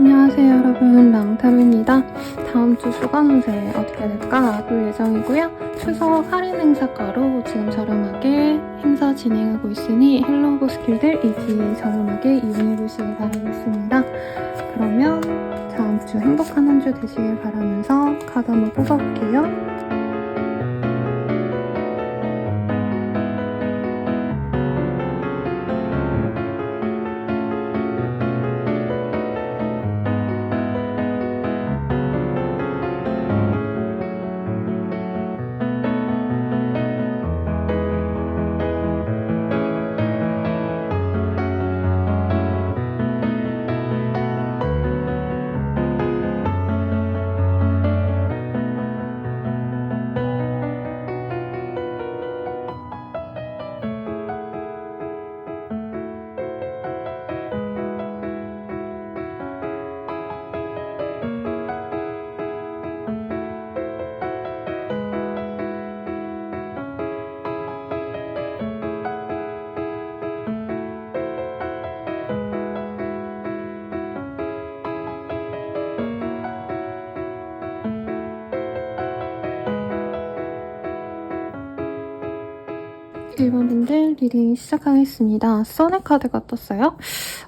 안녕하세요 여러분, 랑타로입니다. 다음 주 주간운세 어떻게 될까 볼 예정이고요. 추석 할인 행사가로 지금 저렴하게 행사 진행하고 있으니 헬로우보스킬들 이지 저렴하게 이용해보시길 바라겠습니다. 그러면 다음 주 행복한 한 주 되시길 바라면서 카드 한번 뽑아볼게요. 일반분들 리딩 시작하겠습니다. 써네 카드가 떴어요.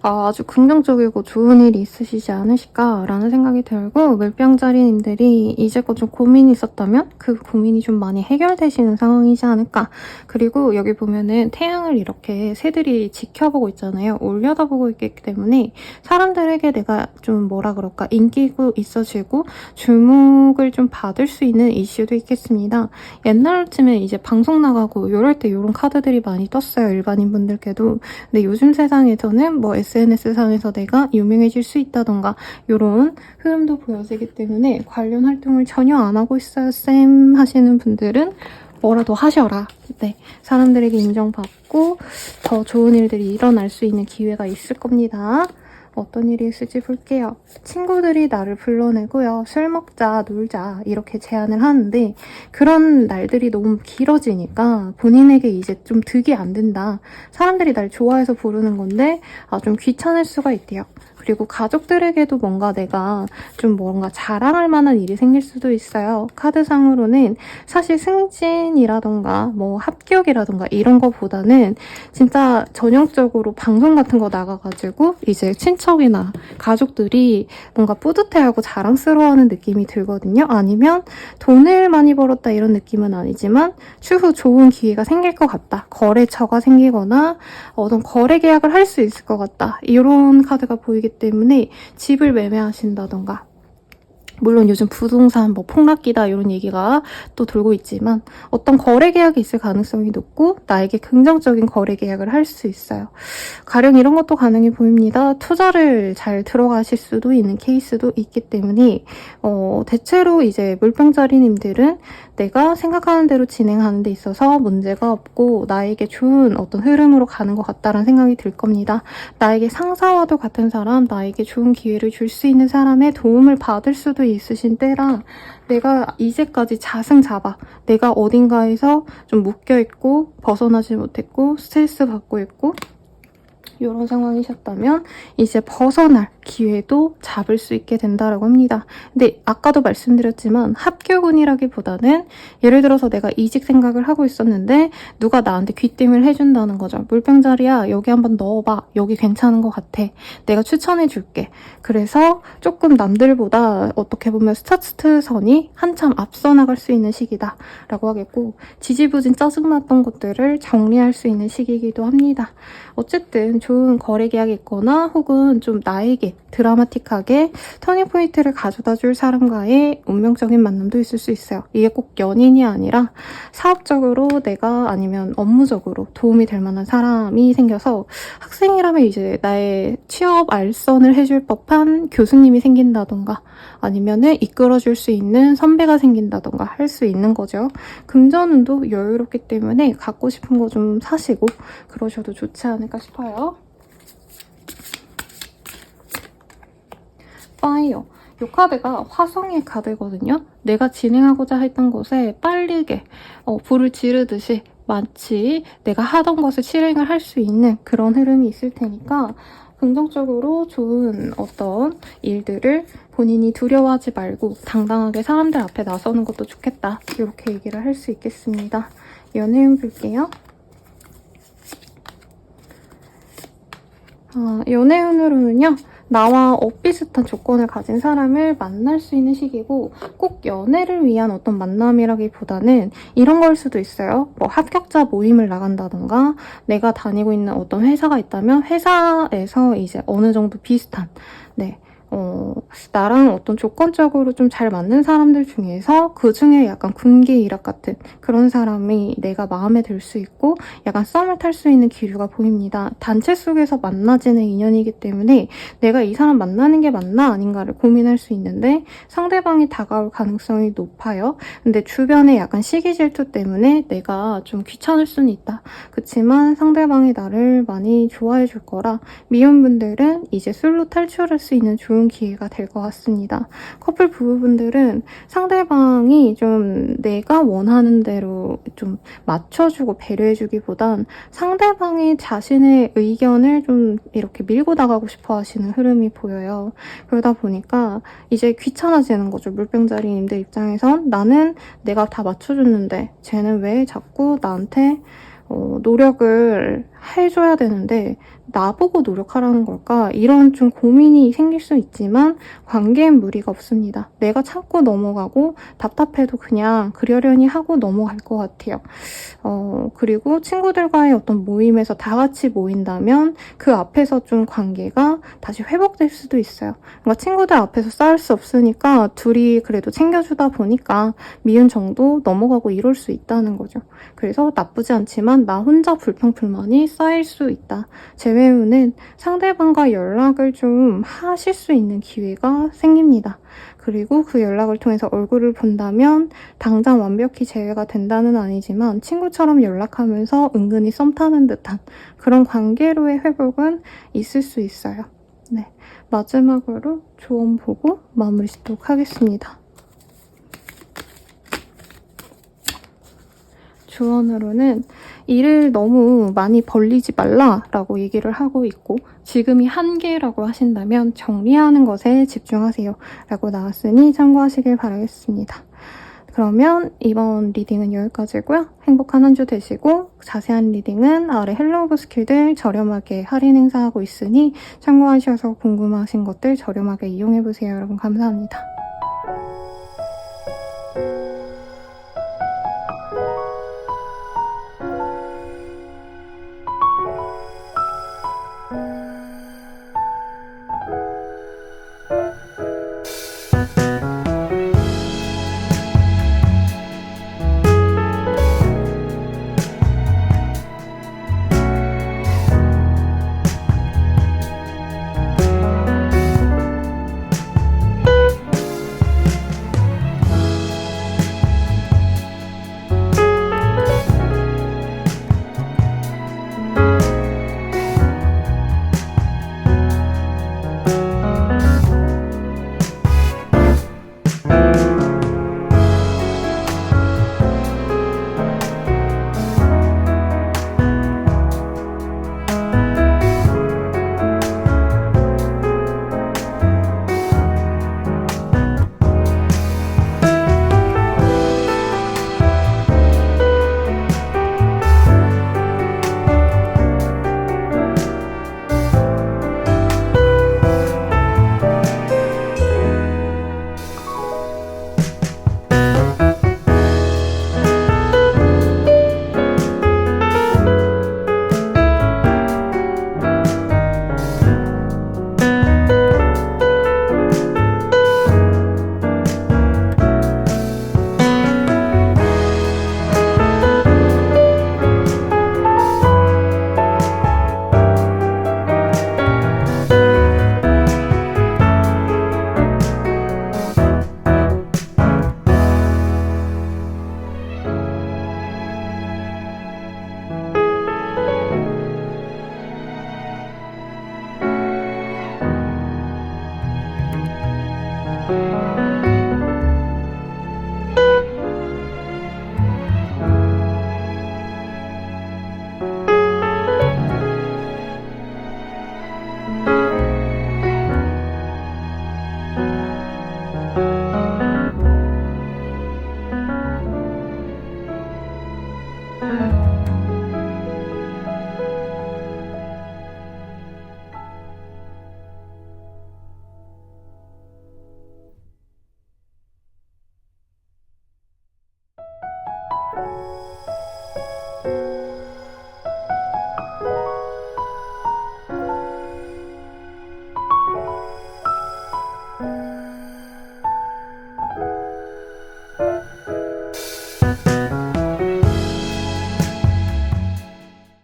아주 긍정적이고 좋은 일이 있으시지 않으실까라는 생각이 들고, 물병자리님들이 이제껏 좀 고민이 있었다면 그 고민이 좀 많이 해결되시는 상황이지 않을까. 그리고 여기 보면은 태양을 이렇게 새들이 지켜보고 있잖아요. 올려다보고 있기 때문에 사람들에게 내가 좀 뭐라 그럴까, 인기가 있어지고 주목을 좀 받을 수 있는 이슈도 있겠습니다. 옛날쯤에 이제 방송 나가고 이럴 때 이런 카드들이 많이 떴어요, 일반인 분들께도. 근데 요즘 세상에서는 뭐 SNS상에서 내가 유명해질 수 있다던가 이런 흐름도 보여지기 때문에 관련 활동을 전혀 안 하고 있어요 쌤 하시는 분들은 뭐라도 하셔라. 네, 사람들에게 인정받고 더 좋은 일들이 일어날 수 있는 기회가 있을 겁니다. 어떤 일이 있을지 볼게요. 친구들이 나를 불러내고요. 술 먹자, 놀자 이렇게 제안을 하는데 그런 날들이 너무 길어지니까 본인에게 이제 좀 득이 안 된다. 사람들이 날 좋아해서 부르는 건데 좀 귀찮을 수가 있대요. 그리고 가족들에게도 뭔가 내가 좀 뭔가 자랑할 만한 일이 생길 수도 있어요. 카드상으로는 사실 승진이라던가 뭐 합격이라던가 이런 거보다는 진짜 전형적으로 방송 같은 거 나가가지고 이제 친척이나 가족들이 뭔가 뿌듯해하고 자랑스러워하는 느낌이 들거든요. 아니면 돈을 많이 벌었다 이런 느낌은 아니지만 추후 좋은 기회가 생길 것 같다. 거래처가 생기거나 어떤 거래 계약을 할 수 있을 것 같다. 이런 카드가 보이기 때문에 집을 매매하신다던가, 물론 요즘 부동산 뭐 폭락기다 이런 얘기가 또 돌고 있지만 어떤 거래 계약이 있을 가능성이 높고 나에게 긍정적인 거래 계약을 할 수 있어요. 가령 이런 것도 가능해 보입니다. 투자를 잘 들어가실 수도 있는 케이스도 있기 때문에 대체로 이제 물병자리님들은 내가 생각하는 대로 진행하는 데 있어서 문제가 없고 나에게 좋은 어떤 흐름으로 가는 것 같다라는 생각이 들 겁니다. 나에게 상사와도 같은 사람, 나에게 좋은 기회를 줄 수 있는 사람의 도움을 받을 수도 있으신 때라 내가 이제까지 자승자박, 내가 어딘가에서 좀 묶여있고 벗어나지 못했고 스트레스 받고 있고 이런 상황이셨다면 이제 벗어날 기회도 잡을 수 있게 된다라고 합니다. 근데 아까도 말씀드렸지만 합격운이라기보다는 예를 들어서 내가 이직 생각을 하고 있었는데 누가 나한테 귀띔을 해준다는 거죠. 물병자리야, 여기 한번 넣어봐. 여기 괜찮은 것 같아. 내가 추천해줄게. 그래서 조금 남들보다 어떻게 보면 스타트선이 한참 앞서 나갈 수 있는 시기다 라고 하겠고, 지지부진 짜증났던 것들을 정리할 수 있는 시기이기도 합니다. 어쨌든 좋은 거래 계약이 있거나 혹은 좀 나에게 드라마틱하게 터닝포인트를 가져다 줄 사람과의 운명적인 만남도 있을 수 있어요. 이게 꼭 연인이 아니라 사업적으로 내가 아니면 업무적으로 도움이 될 만한 사람이 생겨서, 학생이라면 이제 나의 취업 알선을 해줄 법한 교수님이 생긴다던가 아니면은 이끌어줄 수 있는 선배가 생긴다던가 할 수 있는 거죠. 금전운도 여유롭기 때문에 갖고 싶은 거 좀 사시고 그러셔도 좋지 않을까 싶어요. 파이어. 이 카드가 화성의 카드거든요. 내가 진행하고자 했던 것에 빠르게 불을 지르듯이 마치 내가 하던 것을 실행을 할 수 있는 그런 흐름이 있을 테니까 긍정적으로 좋은 어떤 일들을 본인이 두려워하지 말고 당당하게 사람들 앞에 나서는 것도 좋겠다. 이렇게 얘기를 할 수 있겠습니다. 연애운 볼게요. 연애운으로는요. 나와 엇비슷한 조건을 가진 사람을 만날 수 있는 시기고 꼭 연애를 위한 어떤 만남이라기보다는 이런 걸 수도 있어요. 뭐 합격자 모임을 나간다던가 내가 다니고 있는 어떤 회사가 있다면 회사에서 이제 어느 정도 비슷한 나랑 어떤 조건적으로 좀 잘 맞는 사람들 중에서 그 중에 약간 군기일학 같은 그런 사람이 내가 마음에 들 수 있고 약간 썸을 탈 수 있는 기류가 보입니다. 단체 속에서 만나지는 인연이기 때문에 내가 이 사람 만나는 게 맞나 아닌가를 고민할 수 있는데 상대방이 다가올 가능성이 높아요. 근데 주변에 약간 시기 질투 때문에 내가 좀 귀찮을 수는 있다. 그치만 상대방이 나를 많이 좋아해 줄 거라 미혼분들은 이제 술로 탈출할 수 있는 좋은 기회가 될 것 같습니다. 커플 부부분들은 상대방이 좀 내가 원하는 대로 좀 맞춰주고 배려해주기보단 상대방이 자신의 의견을 좀 이렇게 밀고 나가고 싶어 하시는 흐름이 보여요. 그러다 보니까 이제 귀찮아지는 거죠. 물병자리님들 입장에선 나는 내가 다 맞춰줬는데 쟤는 왜 자꾸 나한테 노력을 해줘야 되는데 나보고 노력하라는 걸까? 이런 좀 고민이 생길 수 있지만 관계엔 무리가 없습니다. 내가 참고 넘어가고 답답해도 그냥 그러려니 하고 넘어갈 것 같아요. 그리고 친구들과의 어떤 모임에서 다 같이 모인다면 그 앞에서 좀 관계가 다시 회복될 수도 있어요. 그러니까 친구들 앞에서 싸울 수 없으니까 둘이 그래도 챙겨주다 보니까 미운 정도 넘어가고 이럴 수 있다는 거죠. 그래서 나쁘지 않지만 나 혼자 불평불만이 쌓일 수 있다. 재회운은 상대방과 연락을 좀 하실 수 있는 기회가 생깁니다. 그리고 그 연락을 통해서 얼굴을 본다면 당장 완벽히 재회가 된다는 아니지만 친구처럼 연락하면서 은근히 썸 타는 듯한 그런 관계로의 회복은 있을 수 있어요. 네, 마지막으로 조언 보고 마무리 짓도록 하겠습니다. 조언으로는 일을 너무 많이 벌리지 말라라고 얘기를 하고 있고 지금이 한계라고 하신다면 정리하는 것에 집중하세요 라고 나왔으니 참고하시길 바라겠습니다. 그러면 이번 리딩은 여기까지고요. 행복한 한 주 되시고 자세한 리딩은 아래 헬로 오브 스킬들 저렴하게 할인 행사하고 있으니 참고하셔서 궁금하신 것들 저렴하게 이용해보세요. 여러분 감사합니다.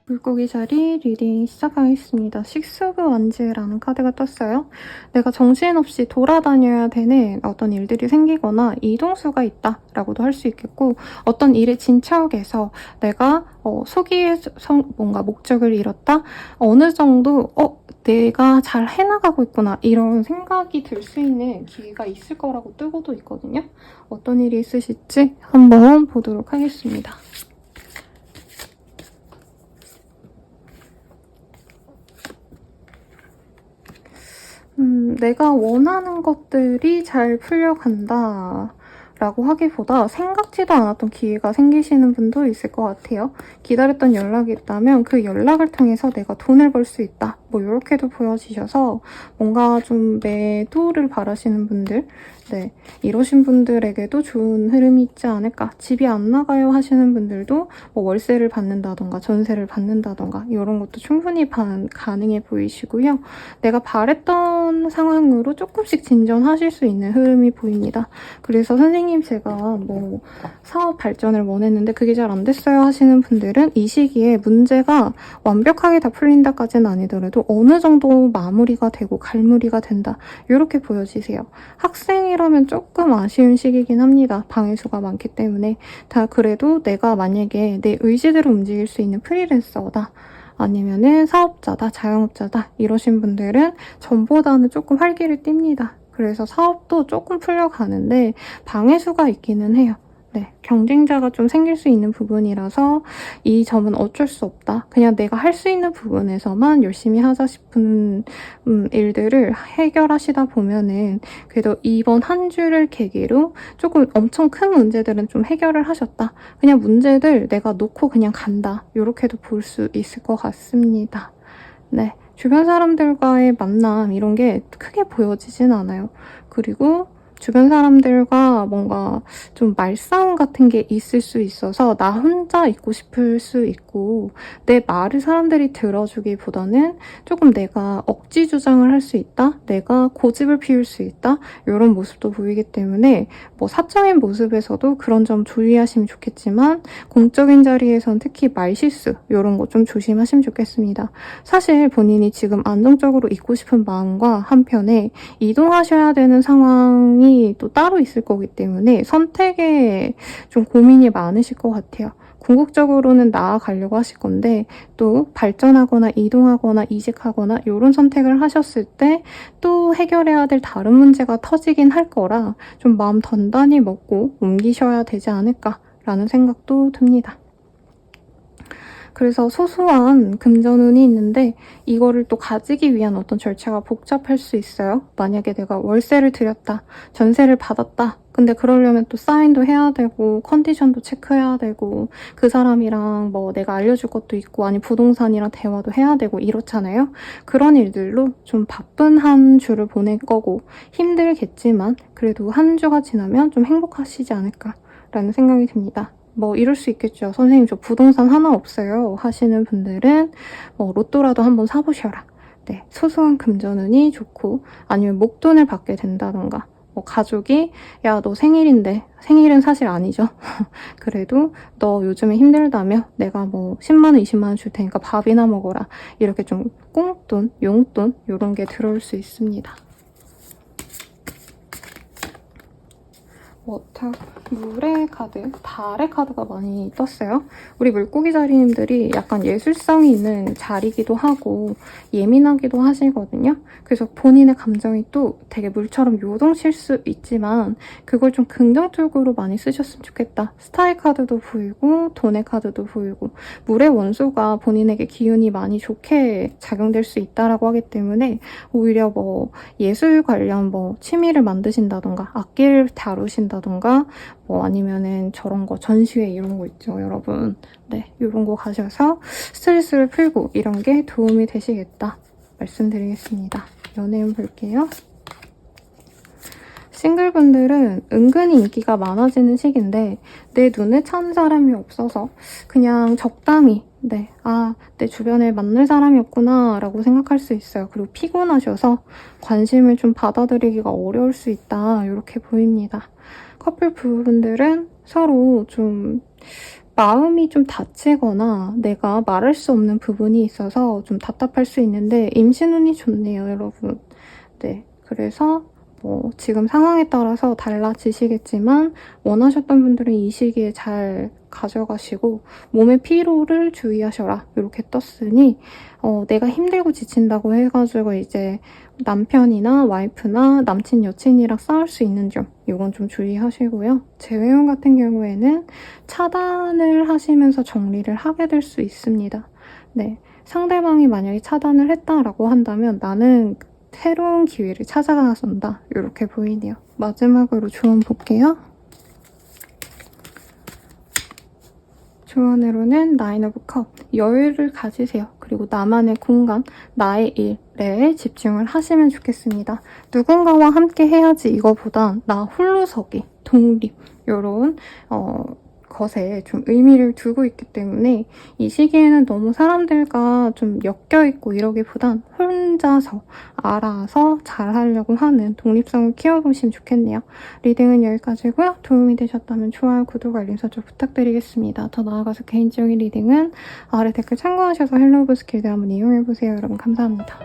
물고기 자리 리딩 시작하겠습니다. 식스 오브 원즈라는 카드가 떴어요. 내가 정신없이 돌아다녀야 되는 어떤 일들이 생기거나 이동수가 있다 라고도 할 수 있겠고, 어떤 일의 진척에서 내가 소기에서 뭔가 목적을 잃었다? 어느 정도 내가 잘 해나가고 있구나 이런 생각이 들 수 있는 기회가 있을 거라고 뜨고도 있거든요. 어떤 일이 있으실지 한번 보도록 하겠습니다. 내가 원하는 것들이 잘 풀려간다 라고 하기보다 생각지도 않았던 기회가 생기시는 분도 있을 것 같아요. 기다렸던 연락이 있다면 그 연락을 통해서 내가 돈을 벌 수 있다, 뭐 이렇게도 보여지셔서 뭔가 좀 매도를 바라시는 분들, 네, 이러신 분들에게도 좋은 흐름이 있지 않을까. 집이 안 나가요 하시는 분들도 뭐 월세를 받는다던가 전세를 받는다던가 이런 것도 충분히 가능해 보이시고요. 내가 바랬던 상황으로 조금씩 진전하실 수 있는 흐름이 보입니다. 그래서 선생님 제가 뭐 사업 발전을 원했는데 그게 잘 안 됐어요 하시는 분들은 이 시기에 문제가 완벽하게 다 풀린다까지는 아니더라도 어느 정도 마무리가 되고 갈무리가 된다, 이렇게 보여지세요. 학생이라면 조금 아쉬운 시기긴 합니다. 방해수가 많기 때문에. 다 그래도 내가 만약에 내 의지대로 움직일 수 있는 프리랜서다, 아니면은 사업자다, 자영업자다 이러신 분들은 전보다는 조금 활기를 띱니다. 그래서 사업도 조금 풀려가는데 방해수가 있기는 해요. 네, 경쟁자가 좀 생길 수 있는 부분이라서 이 점은 어쩔 수 없다. 그냥 내가 할 수 있는 부분에서만 열심히 하자 싶은 일들을 해결하시다 보면은 그래도 이번 한 주를 계기로 조금 엄청 큰 문제들은 좀 해결을 하셨다. 그냥 문제들 내가 놓고 그냥 간다, 이렇게도 볼 수 있을 것 같습니다. 네, 주변 사람들과의 만남 이런 게 크게 보여지진 않아요. 그리고 주변 사람들과 뭔가 좀 말싸움 같은 게 있을 수 있어서 나 혼자 있고 싶을 수 있고, 내 말을 사람들이 들어주기보다는 조금 내가 억지 주장을 할 수 있다, 내가 고집을 피울 수 있다, 이런 모습도 보이기 때문에 뭐 사적인 모습에서도 그런 점 주의하시면 좋겠지만 공적인 자리에선 특히 말실수 이런 거 좀 조심하시면 좋겠습니다. 사실 본인이 지금 안정적으로 있고 싶은 마음과 한편에 이동하셔야 되는 상황이 또 따로 있을 거기 때문에 선택에 좀 고민이 많으실 것 같아요. 궁극적으로는 나아가려고 하실 건데 또 발전하거나 이동하거나 이직하거나 이런 선택을 하셨을 때 또 해결해야 될 다른 문제가 터지긴 할 거라 좀 마음 단단히 먹고 옮기셔야 되지 않을까라는 생각도 듭니다. 그래서 소소한 금전운이 있는데 이거를 또 가지기 위한 어떤 절차가 복잡할 수 있어요. 만약에 내가 월세를 들였다, 전세를 받았다, 근데 그러려면 또 사인도 해야 되고 컨디션도 체크해야 되고 그 사람이랑 뭐 내가 알려줄 것도 있고 아니 부동산이랑 대화도 해야 되고 이렇잖아요. 그런 일들로 좀 바쁜 한 주를 보낼 거고 힘들겠지만 그래도 한 주가 지나면 좀 행복하시지 않을까라는 생각이 듭니다. 뭐 이럴 수 있겠죠. 선생님 저 부동산 하나 없어요 하시는 분들은 뭐 로또라도 한번 사보셔라. 네, 소소한 금전운이 좋고, 아니면 목돈을 받게 된다던가, 뭐 가족이 야 너 생일인데, 생일은 사실 아니죠. 그래도 너 요즘에 힘들다며 내가 뭐 10만원 20만원 줄 테니까 밥이나 먹어라, 이렇게 좀 꽁돈 용돈 이런 게 들어올 수 있습니다. 워터, 물의 카드, 달의 카드가 많이 떴어요. 우리 물고기 자리님들이 약간 예술성이 있는 자리기도 하고 예민하기도 하시거든요. 그래서 본인의 감정이 또 되게 물처럼 요동칠 수 있지만 그걸 좀 긍정적으로 많이 쓰셨으면 좋겠다. 스타의 카드도 보이고 돈의 카드도 보이고, 물의 원소가 본인에게 기운이 많이 좋게 작용될 수 있다라고 하기 때문에 오히려 뭐 예술 관련 뭐 취미를 만드신다던가 악기를 다루신다던가 뭐 아니면은 저런 거 전시회 이런 거 있죠 여러분. 네, 이런 거 가셔서 스트레스를 풀고 이런 게 도움이 되시겠다 말씀드리겠습니다. 연애운 볼게요. 싱글분들은 은근히 인기가 많아지는 시기인데 내 눈에 찬 사람이 없어서 그냥 적당히 내 주변에 만날 사람이 없구나 라고 생각할 수 있어요. 그리고 피곤하셔서 관심을 좀 받아들이기가 어려울 수 있다 이렇게 보입니다. 커플 부부분들은 서로 좀 마음이 좀 다치거나 내가 말할 수 없는 부분이 있어서 좀 답답할 수 있는데 임신운이 좋네요, 여러분. 네, 그래서 지금 상황에 따라서 달라지시겠지만 원하셨던 분들은 이 시기에 잘 가져가시고 몸의 피로를 주의하셔라 이렇게 떴으니 내가 힘들고 지친다고 해가지고 이제 남편이나 와이프나 남친 여친이랑 싸울 수 있는 점 이건 좀 주의하시고요. 재회원 같은 경우에는 차단을 하시면서 정리를 하게 될 수 있습니다. 네, 상대방이 만약에 차단을 했다라고 한다면 나는 새로운 기회를 찾아나선다 이렇게 보이네요. 마지막으로 조언 볼게요. 조언으로는 나인 오브 컵, 여유를 가지세요. 그리고 나만의 공간, 나의 일에 집중을 하시면 좋겠습니다. 누군가와 함께 해야지 이거보단 나 홀로서기, 독립 이런 것에 좀 의미를 두고 있기 때문에 이 시기에는 너무 사람들과 좀 엮여있고 이러기보단 혼자서 알아서 잘하려고 하는 독립성을 키워보시면 좋겠네요. 리딩은 여기까지고요. 도움이 되셨다면 좋아요, 구독, 알림 설정 부탁드리겠습니다. 더 나아가서 개인적인 리딩은 아래 댓글 참고하셔서 헬로우 스킬드 한번 이용해보세요. 여러분 감사합니다.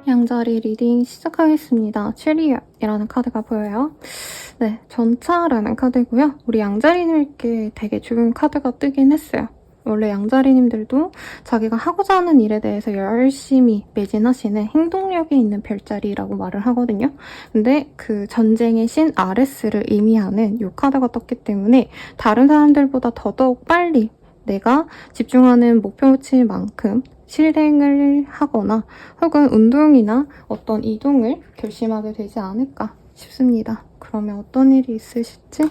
양자리 리딩 시작하겠습니다. 체리엇이라는 카드가 보여요. 네, 전차라는 카드고요. 우리 양자리님께 되게 좋은 카드가 뜨긴 했어요. 원래 양자리님들도 자기가 하고자 하는 일에 대해서 열심히 매진하시는 행동력이 있는 별자리라고 말을 하거든요. 근데 그 전쟁의 신 아레스를 의미하는 이 카드가 떴기 때문에 다른 사람들보다 더더욱 빨리 내가 집중하는 목표치인 만큼 실행을 하거나 혹은 운동이나 어떤 이동을 결심하게 되지 않을까 싶습니다. 그러면 어떤 일이 있으실지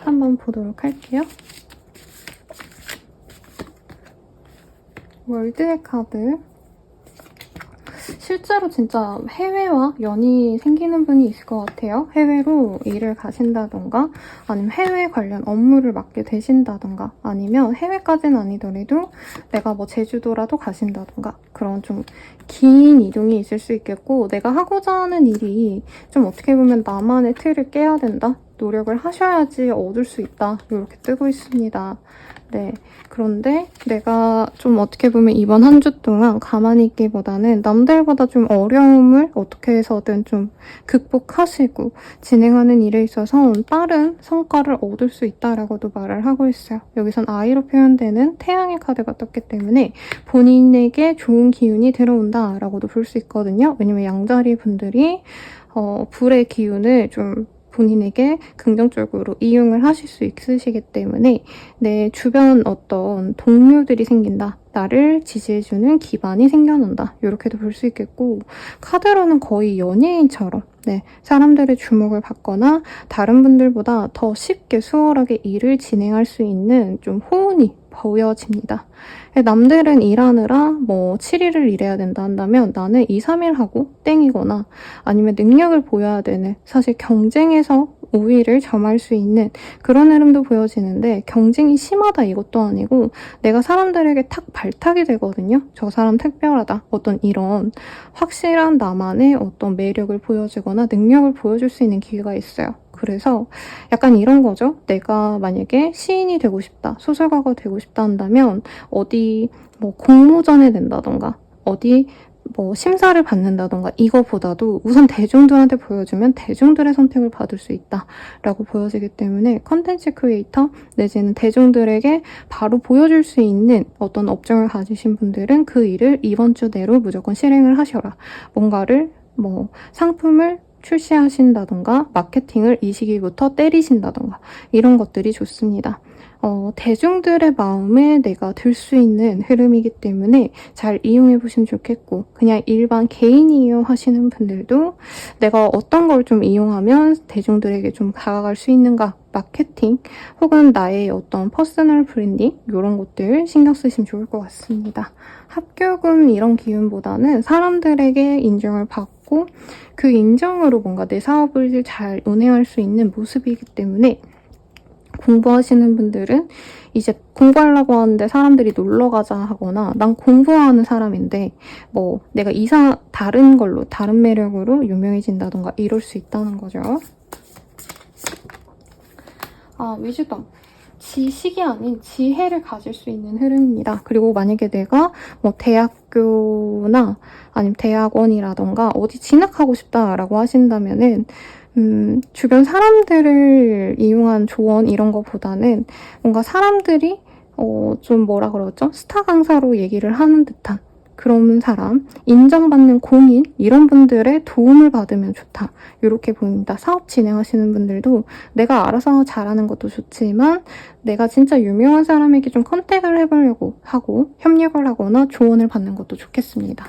한번 보도록 할게요. 월드의 카드. 실제로 진짜 해외와 연이 생기는 분이 있을 것 같아요. 해외로 일을 가신다던가 아니면 해외 관련 업무를 맡게 되신다던가 아니면 해외까지는 아니더라도 내가 뭐 제주도라도 가신다던가 그런 좀 긴 이동이 있을 수 있겠고 내가 하고자 하는 일이 좀 어떻게 보면 나만의 틀을 깨야 된다. 노력을 하셔야지 얻을 수 있다. 이렇게 뜨고 있습니다. 네. 그런데 내가 좀 어떻게 보면 이번 한 주 동안 가만히 있기보다는 남들보다 좀 어려움을 어떻게 해서든 좀 극복하시고 진행하는 일에 있어서 빠른 성과를 얻을 수 있다라고도 말을 하고 있어요. 여기선 아이로 표현되는 태양의 카드가 떴기 때문에 본인에게 좋은 기운이 들어온다라고도 볼 수 있거든요. 왜냐면 양자리 분들이 불의 기운을 좀 본인에게 긍정적으로 이용을 하실 수 있으시기 때문에 내 주변 어떤 동료들이 생긴다. 나를 지지해주는 기반이 생겨난다. 이렇게도 볼 수 있겠고 카드로는 거의 연예인처럼 사람들의 주목을 받거나 다른 분들보다 더 쉽게 수월하게 일을 진행할 수 있는 좀 호운이 보여집니다. 남들은 일하느라 뭐 7일을 일해야 된다 한다면 나는 2, 3일 하고 땡이거나 아니면 능력을 보여야 되는 사실 경쟁에서 우위를 점할 수 있는 그런 흐름도 보여지는데 경쟁이 심하다 이것도 아니고 내가 사람들에게 탁 발탁이 되거든요. 저 사람 특별하다. 어떤 이런 확실한 나만의 어떤 매력을 보여주거나 능력을 보여줄 수 있는 기회가 있어요. 그래서 약간 이런 거죠. 내가 만약에 시인이 되고 싶다, 소설가가 되고 싶다 한다면 어디 뭐 공모전에 낸다던가 어디 뭐 심사를 받는다던가 이거보다도 우선 대중들한테 보여주면 대중들의 선택을 받을 수 있다라고 보여지기 때문에 컨텐츠 크리에이터 내지는 대중들에게 바로 보여줄 수 있는 어떤 업종을 가지신 분들은 그 일을 이번 주 내로 무조건 실행을 하셔라. 뭔가를 뭐 상품을 출시하신다던가 마케팅을 이 시기부터 때리신다던가 이런 것들이 좋습니다. 대중들의 마음에 내가 들 수 있는 흐름이기 때문에 잘 이용해 보시면 좋겠고 그냥 일반 개인이 이용하시는 분들도 내가 어떤 걸 좀 이용하면 대중들에게 좀 다가갈 수 있는가 마케팅 혹은 나의 어떤 퍼스널 브랜딩 이런 것들 신경 쓰시면 좋을 것 같습니다. 합격은 이런 기운보다는 사람들에게 인정을 받고 그 인정으로 뭔가 내 사업을 잘 운행할 수 있는 모습이기 때문에 공부하시는 분들은 이제 공부하려고 하는데 사람들이 놀러 가자 하거나 난 공부하는 사람인데 뭐 내가 다른 걸로 다른 매력으로 유명해진다던가 이럴 수 있다는 거죠. 위즈덤. 지식이 아닌 지혜를 가질 수 있는 흐름입니다. 그리고 만약에 내가 뭐 대학교나 아니면 대학원이라던가 어디 진학하고 싶다라고 하신다면은 주변 사람들을 이용한 조언 이런 거보다는 뭔가 사람들이 좀 뭐라 그러죠? 스타 강사로 얘기를 하는 듯한 그런 사람, 인정받는 공인 이런 분들의 도움을 받으면 좋다. 이렇게 보입니다. 사업 진행하시는 분들도 내가 알아서 잘하는 것도 좋지만 내가 진짜 유명한 사람에게 좀 컨택을 해보려고 하고 협력을 하거나 조언을 받는 것도 좋겠습니다.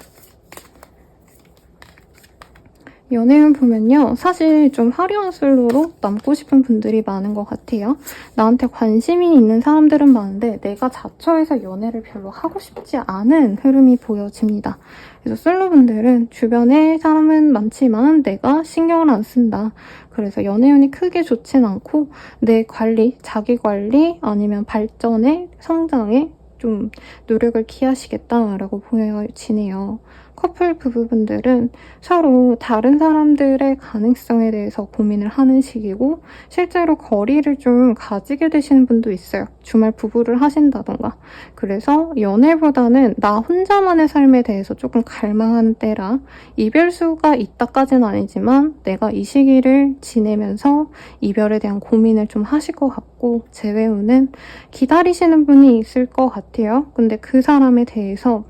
연애운 보면요. 사실 좀 화려한 솔로로 남고 싶은 분들이 많은 것 같아요. 나한테 관심이 있는 사람들은 많은데 내가 자처해서 연애를 별로 하고 싶지 않은 흐름이 보여집니다. 그래서 솔로분들은 주변에 사람은 많지만 내가 신경을 안 쓴다. 그래서 연애운이 크게 좋진 않고 내 관리, 자기 관리 아니면 발전에 성장에 좀 노력을 기하시겠다라고 보여지네요. 커플 부부분들은 서로 다른 사람들의 가능성에 대해서 고민을 하는 시기고 실제로 거리를 좀 가지게 되시는 분도 있어요. 주말 부부를 하신다던가. 그래서 연애보다는 나 혼자만의 삶에 대해서 조금 갈망하는 때라 이별수가 있다까지는 아니지만 내가 이 시기를 지내면서 이별에 대한 고민을 좀 하실 것 같고 재회운은 기다리시는 분이 있을 것 같아요. 근데 그 사람에 대해서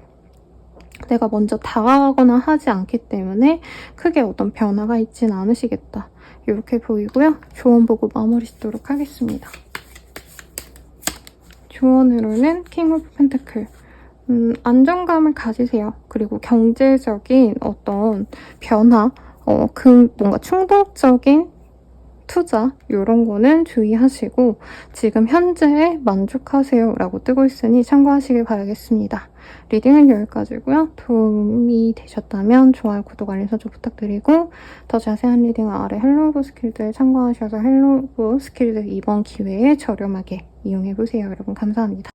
내가 먼저 다가가거나 하지 않기 때문에 크게 어떤 변화가 있진 않으시겠다. 이렇게 보이고요. 조언 보고 마무리 짓도록 하겠습니다. 조언으로는 킹 오브 펜타클. 안정감을 가지세요. 그리고 경제적인 어떤 변화, 뭔가 충동적인 투자 이런 거는 주의하시고 지금 현재에 만족하세요 라고 뜨고 있으니 참고하시길 바라겠습니다. 리딩은 여기까지고요. 도움이 되셨다면 좋아요, 구독, 알림 설정 부탁드리고 더 자세한 리딩은 아래 헬로우 스킬들 참고하셔서 헬로우 스킬들 이번 기회에 저렴하게 이용해보세요. 여러분 감사합니다.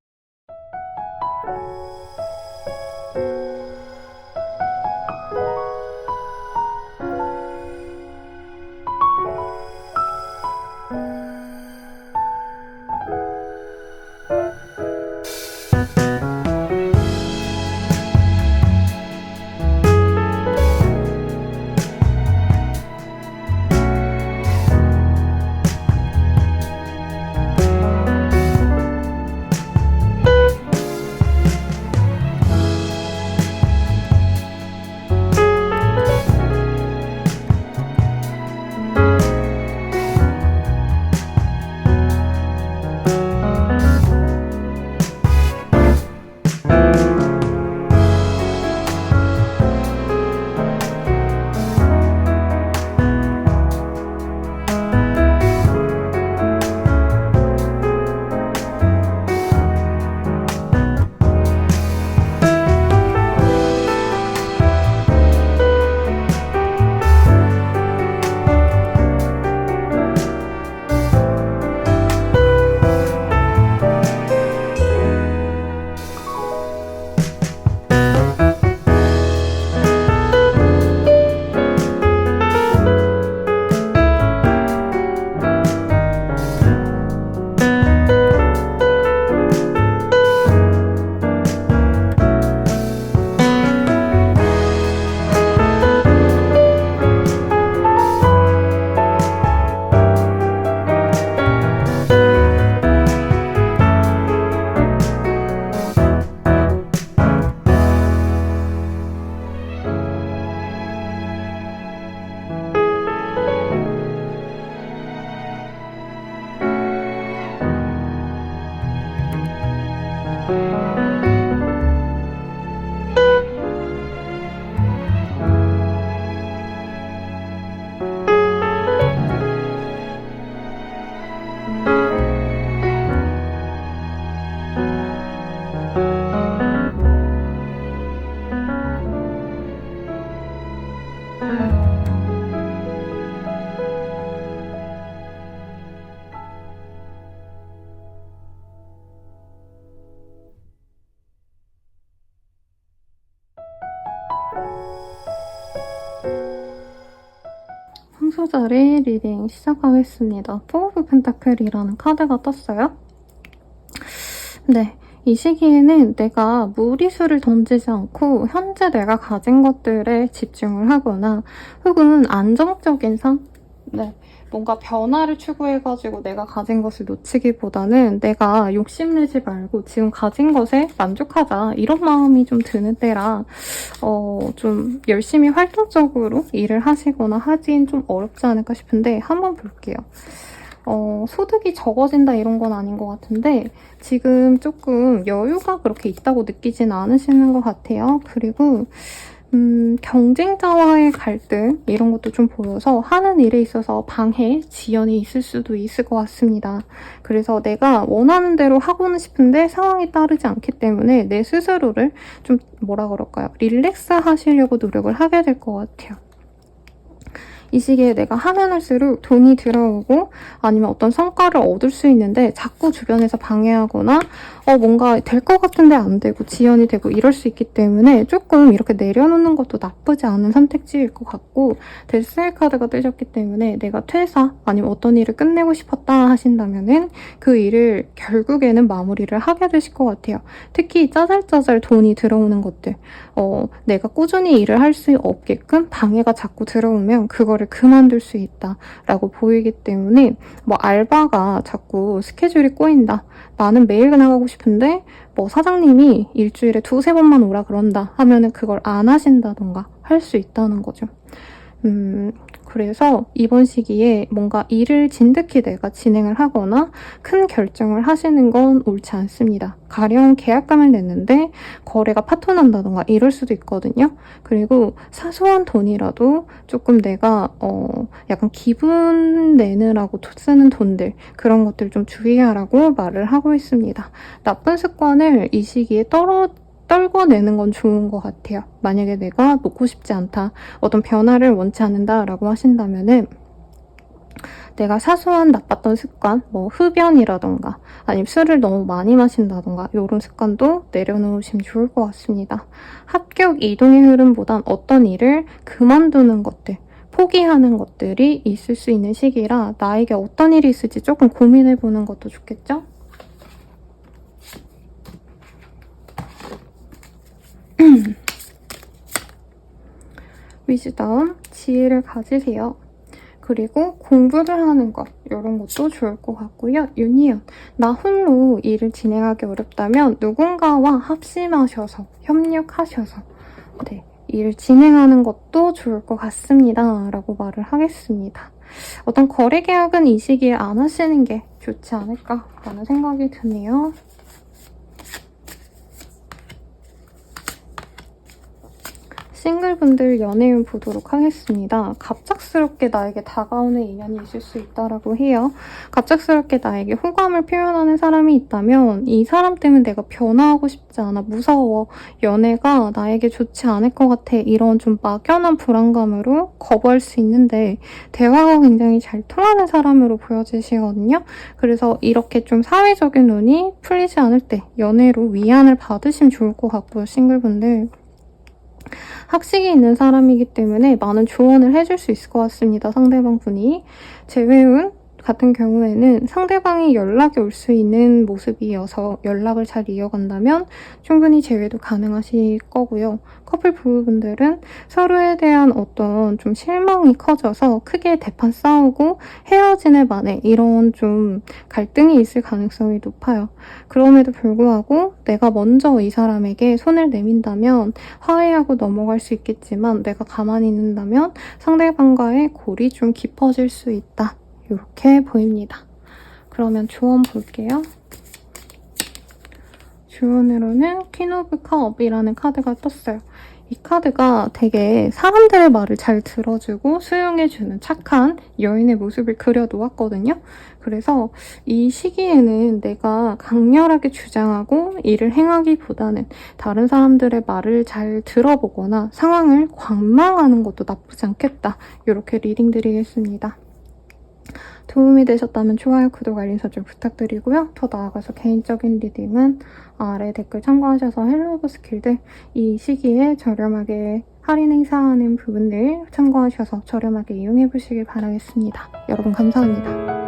황소자리 리딩 시작하겠습니다. 포 오브 펜타클이라는 카드가 떴어요. 네, 이 시기에는 내가 무리수를 던지지 않고 현재 내가 가진 것들에 집중을 하거나 혹은 안정적인 삶? 네, 뭔가 변화를 추구해가지고 내가 가진 것을 놓치기보다는 내가 욕심내지 말고 지금 가진 것에 만족하자 이런 마음이 좀 드는 때라 좀 열심히 활동적으로 일을 하시거나 하긴 좀 어렵지 않을까 싶은데 한번 볼게요. 소득이 적어진다 이런 건 아닌 것 같은데 지금 조금 여유가 그렇게 있다고 느끼진 않으시는 것 같아요. 그리고 경쟁자와의 갈등 이런 것도 좀 보여서 하는 일에 있어서 방해, 지연이 있을 수도 있을 것 같습니다. 그래서 내가 원하는 대로 하고는 싶은데 상황이 따르지 않기 때문에 내 스스로를 좀 뭐라 그럴까요? 릴렉스 하시려고 노력을 하게 될 것 같아요. 이 시기에 내가 하면 할수록 돈이 들어오고 아니면 어떤 성과를 얻을 수 있는데 자꾸 주변에서 방해하거나 뭔가 될 것 같은데 안 되고 지연이 되고 이럴 수 있기 때문에 조금 이렇게 내려놓는 것도 나쁘지 않은 선택지일 것 같고 데스헬 카드가 뜨셨기 때문에 내가 퇴사 아니면 어떤 일을 끝내고 싶었다 하신다면은 그 일을 결국에는 마무리를 하게 되실 것 같아요. 특히 짜잘짜잘 돈이 들어오는 것들 내가 꾸준히 일을 할 수 없게끔 방해가 자꾸 들어오면 그거를 그만둘 수 있다라고 보이기 때문에 뭐 알바가 자꾸 스케줄이 꼬인다. 나는 매일 나가고 싶은데 뭐 사장님이 일주일에 2-3번만 오라 그런다 하면은 그걸 안 하신다던가 할 수 있다는 거죠. 그래서 이번 시기에 뭔가 일을 진득히 내가 진행을 하거나 큰 결정을 하시는 건 옳지 않습니다. 가령 계약금을 냈는데 거래가 파토난다던가 이럴 수도 있거든요. 그리고 사소한 돈이라도 조금 내가 약간 기분 내느라고 쓰는 돈들, 그런 것들 좀 주의하라고 말을 하고 있습니다. 나쁜 습관을 이 시기에 떨궈내는 건 좋은 것 같아요. 만약에 내가 놓고 싶지 않다, 어떤 변화를 원치 않는다라고 하신다면은 내가 사소한 나빴던 습관, 뭐 흡연이라던가 아니면 술을 너무 많이 마신다던가 이런 습관도 내려놓으시면 좋을 것 같습니다. 합격 이동의 흐름보단 어떤 일을 그만두는 것들, 포기하는 것들이 있을 수 있는 시기라 나에게 어떤 일이 있을지 조금 고민해보는 것도 좋겠죠? 위즈덤, 지혜를 가지세요. 그리고 공부를 하는 것, 이런 것도 좋을 것 같고요. 유니언, 나 홀로 일을 진행하기 어렵다면 누군가와 합심하셔서, 협력하셔서 일을 진행하는 것도 좋을 것 같습니다. 라고 말을 하겠습니다. 어떤 거래 계약은 이 시기에 안 하시는 게 좋지 않을까라는 생각이 드네요. 싱글분들 연애운 보도록 하겠습니다. 갑작스럽게 나에게 다가오는 인연이 있을 수 있다라고 해요. 갑작스럽게 나에게 호감을 표현하는 사람이 있다면 이 사람 때문에 내가 변화하고 싶지 않아, 무서워, 연애가 나에게 좋지 않을 것 같아, 이런 좀 막연한 불안감으로 거부할 수 있는데 대화가 굉장히 잘 통하는 사람으로 보여지시거든요. 그래서 이렇게 좀 사회적인 눈이 풀리지 않을 때 연애로 위안을 받으시면 좋을 것 같고요. 싱글분들. 학식이 있는 사람이기 때문에 많은 조언을 해줄 수 있을 것 같습니다. 상대방 분이. 재회운 같은 경우에는 상대방이 연락이 올 수 있는 모습이어서 연락을 잘 이어간다면 충분히 재회도 가능하실 거고요. 커플 부부분들은 서로에 대한 어떤 좀 실망이 커져서 크게 대판 싸우고 헤어지는 만에 이런 좀 갈등이 있을 가능성이 높아요. 그럼에도 불구하고 내가 먼저 이 사람에게 손을 내민다면 화해하고 넘어갈 수 있겠지만 내가 가만히 있는다면 상대방과의 골이 좀 깊어질 수 있다. 이렇게 보입니다. 그러면 조언 볼게요. 조언으로는 퀸 오브 컵이라는 카드가 떴어요. 이 카드가 되게 사람들의 말을 잘 들어주고 수용해주는 착한 여인의 모습을 그려놓았거든요. 그래서 이 시기에는 내가 강렬하게 주장하고 일을 행하기보다는 다른 사람들의 말을 잘 들어보거나 상황을 관망하는 것도 나쁘지 않겠다. 이렇게 리딩 드리겠습니다. 도움이 되셨다면 좋아요, 구독, 알림 설정 부탁드리고요. 더 나아가서 개인적인 리딩은 아래 댓글 참고하셔서 헬로우브 스킬들 이 시기에 저렴하게 할인 행사하는 부분들 참고하셔서 저렴하게 이용해보시길 바라겠습니다. 여러분 감사합니다.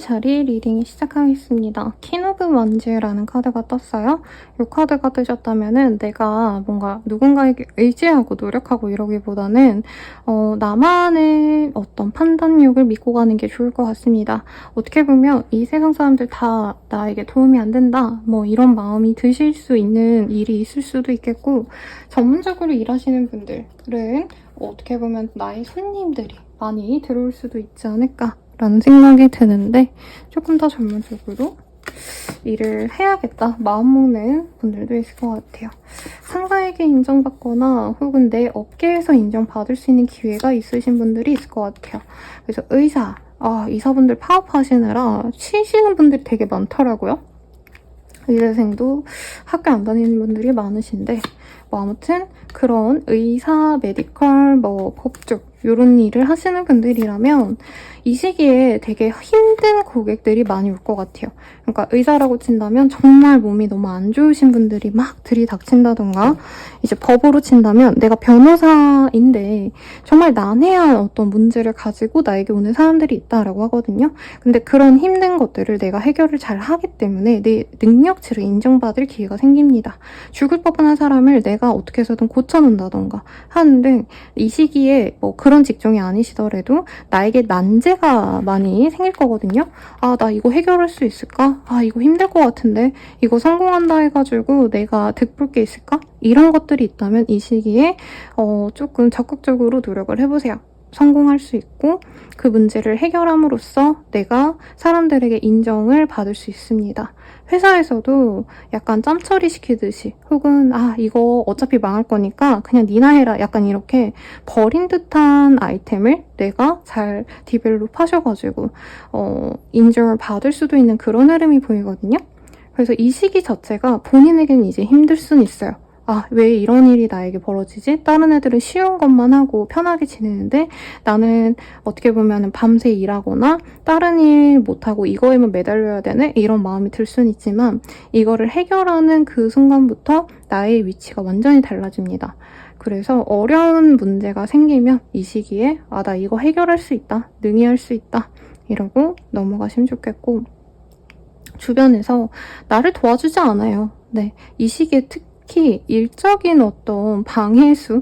쌍둥이자리 리딩 시작하겠습니다. 퀸 오브 원즈라는 카드가 떴어요. 이 카드가 뜨셨다면은 내가 뭔가 누군가에게 의지하고 노력하고 이러기보다는 나만의 어떤 판단력을 믿고 가는 게 좋을 것 같습니다. 어떻게 보면 이 세상 사람들 다 나에게 도움이 안 된다 뭐 이런 마음이 드실 수 있는 일이 있을 수도 있겠고, 전문적으로 일하시는 분들은 어떻게 보면 나의 손님들이 많이 들어올 수도 있지 않을까라는 생각이 드는데, 조금 더 전문적으로 일을 해야겠다 마음먹는 분들도 있을 것 같아요. 상사에게 인정받거나 혹은 내 업계에서 인정받을 수 있는 기회가 있으신 분들이 있을 것 같아요. 그래서 의사분들 파업하시느라 쉬시는 분들이 되게 많더라고요. 의대생도 학교 안 다니는 분들이 많으신데, 아무튼 그런 의사, 메디컬, 법쪽 이런 일을 하시는 분들이라면 이 시기에 되게 힘든 고객들이 많이 올 것 같아요. 그러니까 의사라고 친다면 정말 몸이 너무 안 좋으신 분들이 막 들이닥친다던가, 이제 법으로 친다면 내가 변호사인데 정말 난해한 어떤 문제를 가지고 나에게 오는 사람들이 있다라고 하거든요. 근데 그런 힘든 것들을 내가 해결을 잘 하기 때문에 내 능력치를 인정받을 기회가 생깁니다. 죽을 법한 사람을 내가 어떻게 해서든 고쳐놓는다던가 하는데, 이 시기에 그런 직종이 아니시더라도 나에게 난제가 많이 생길 거거든요. 나 이거 해결할 수 있을까? 이거 힘들 것 같은데 이거 성공한다 해가지고 내가 득볼 게 있을까? 이런 것들이 있다면 이 시기에 조금 적극적으로 노력을 해보세요. 성공할 수 있고 그 문제를 해결함으로써 내가 사람들에게 인정을 받을 수 있습니다. 회사에서도 약간 짬처리 시키듯이, 혹은 이거 어차피 망할 거니까 그냥 니나 해라, 약간 이렇게 버린 듯한 아이템을 내가 잘 디벨롭 하셔가지고 인정을 받을 수도 있는 그런 흐름이 보이거든요. 그래서 이 시기 자체가 본인에게는 이제 힘들 수는 있어요. 왜 이런 일이 나에게 벌어지지? 다른 애들은 쉬운 것만 하고 편하게 지내는데 나는 어떻게 보면 밤새 일하거나 다른 일 못하고 이거에만 매달려야 되네? 이런 마음이 들 수는 있지만, 이거를 해결하는 그 순간부터 나의 위치가 완전히 달라집니다. 그래서 어려운 문제가 생기면 이 시기에 나 이거 해결할 수 있다, 능히할 수 있다 이러고 넘어가시면 좋겠고, 주변에서 나를 도와주지 않아요. 네, 이 시기에 특히 일적인 어떤 방해수,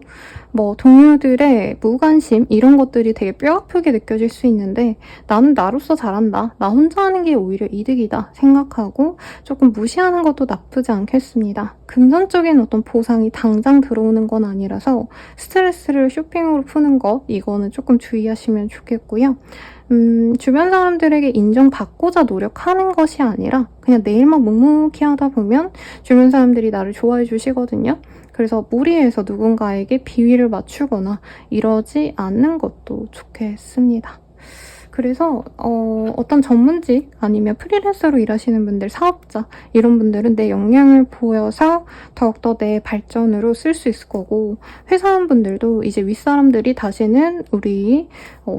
동료들의 무관심 이런 것들이 되게 뼈아프게 느껴질 수 있는데, 나는 나로서 잘한다, 나 혼자 하는 게 오히려 이득이다 생각하고 조금 무시하는 것도 나쁘지 않겠습니다. 금전적인 어떤 보상이 당장 들어오는 건 아니라서 스트레스를 쇼핑으로 푸는 것, 이거는 조금 주의하시면 좋겠고요. 주변 사람들에게 인정받고자 노력하는 것이 아니라 그냥 내 일만 묵묵히 하다 보면 주변 사람들이 나를 좋아해 주시거든요. 그래서 무리해서 누군가에게 비위를 맞추거나 이러지 않는 것도 좋겠습니다. 그래서 어떤 전문직 아니면 프리랜서로 일하시는 분들, 사업자 이런 분들은 내 역량을 보여서 더욱더 내 발전으로 쓸 수 있을 거고, 회사원분들도 이제 윗사람들이 다시는 우리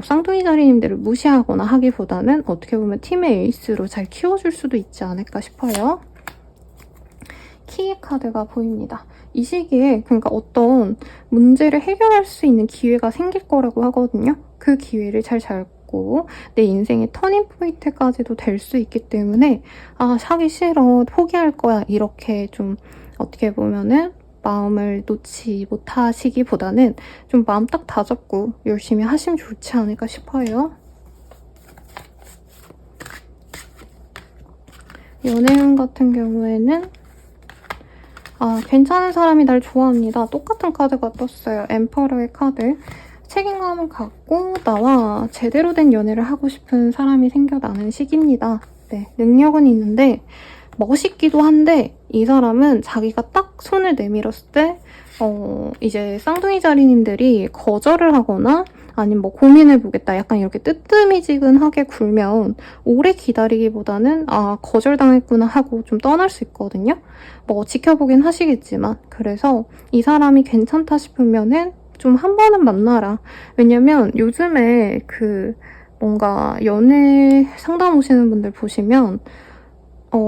쌍둥이 자리님들을 무시하거나 하기보다는 어떻게 보면 팀의 에이스로 잘 키워줄 수도 있지 않을까 싶어요. 키의 카드가 보입니다. 이 시기에 그러니까 어떤 문제를 해결할 수 있는 기회가 생길 거라고 하거든요. 그 기회를 잘 잡고 내 인생의 터닝 포인트까지도 될 수 있기 때문에 사기 싫어, 포기할 거야, 이렇게 좀 어떻게 보면은 마음을 놓지 못하시기보다는 좀 마음 딱 다잡고 열심히 하시면 좋지 않을까 싶어요. 연애운 같은 경우에는 괜찮은 사람이 날 좋아합니다. 똑같은 카드가 떴어요. 엠퍼러의 카드. 책임감을 갖고 나와 제대로 된 연애를 하고 싶은 사람이 생겨나는 시기입니다. 네, 능력은 있는데 멋있기도 한데, 이 사람은 자기가 딱 손을 내밀었을 때 이제 쌍둥이 자리님들이 거절을 하거나 아니면 고민해보겠다, 약간 이렇게 뜨뜨미지근하게 굴면 오래 기다리기보다는 거절당했구나 하고 좀 떠날 수 있거든요. 지켜보긴 하시겠지만, 그래서 이 사람이 괜찮다 싶으면은 좀 한 번은 만나라. 왜냐면 요즘에 뭔가 연애 상담 오시는 분들 보시면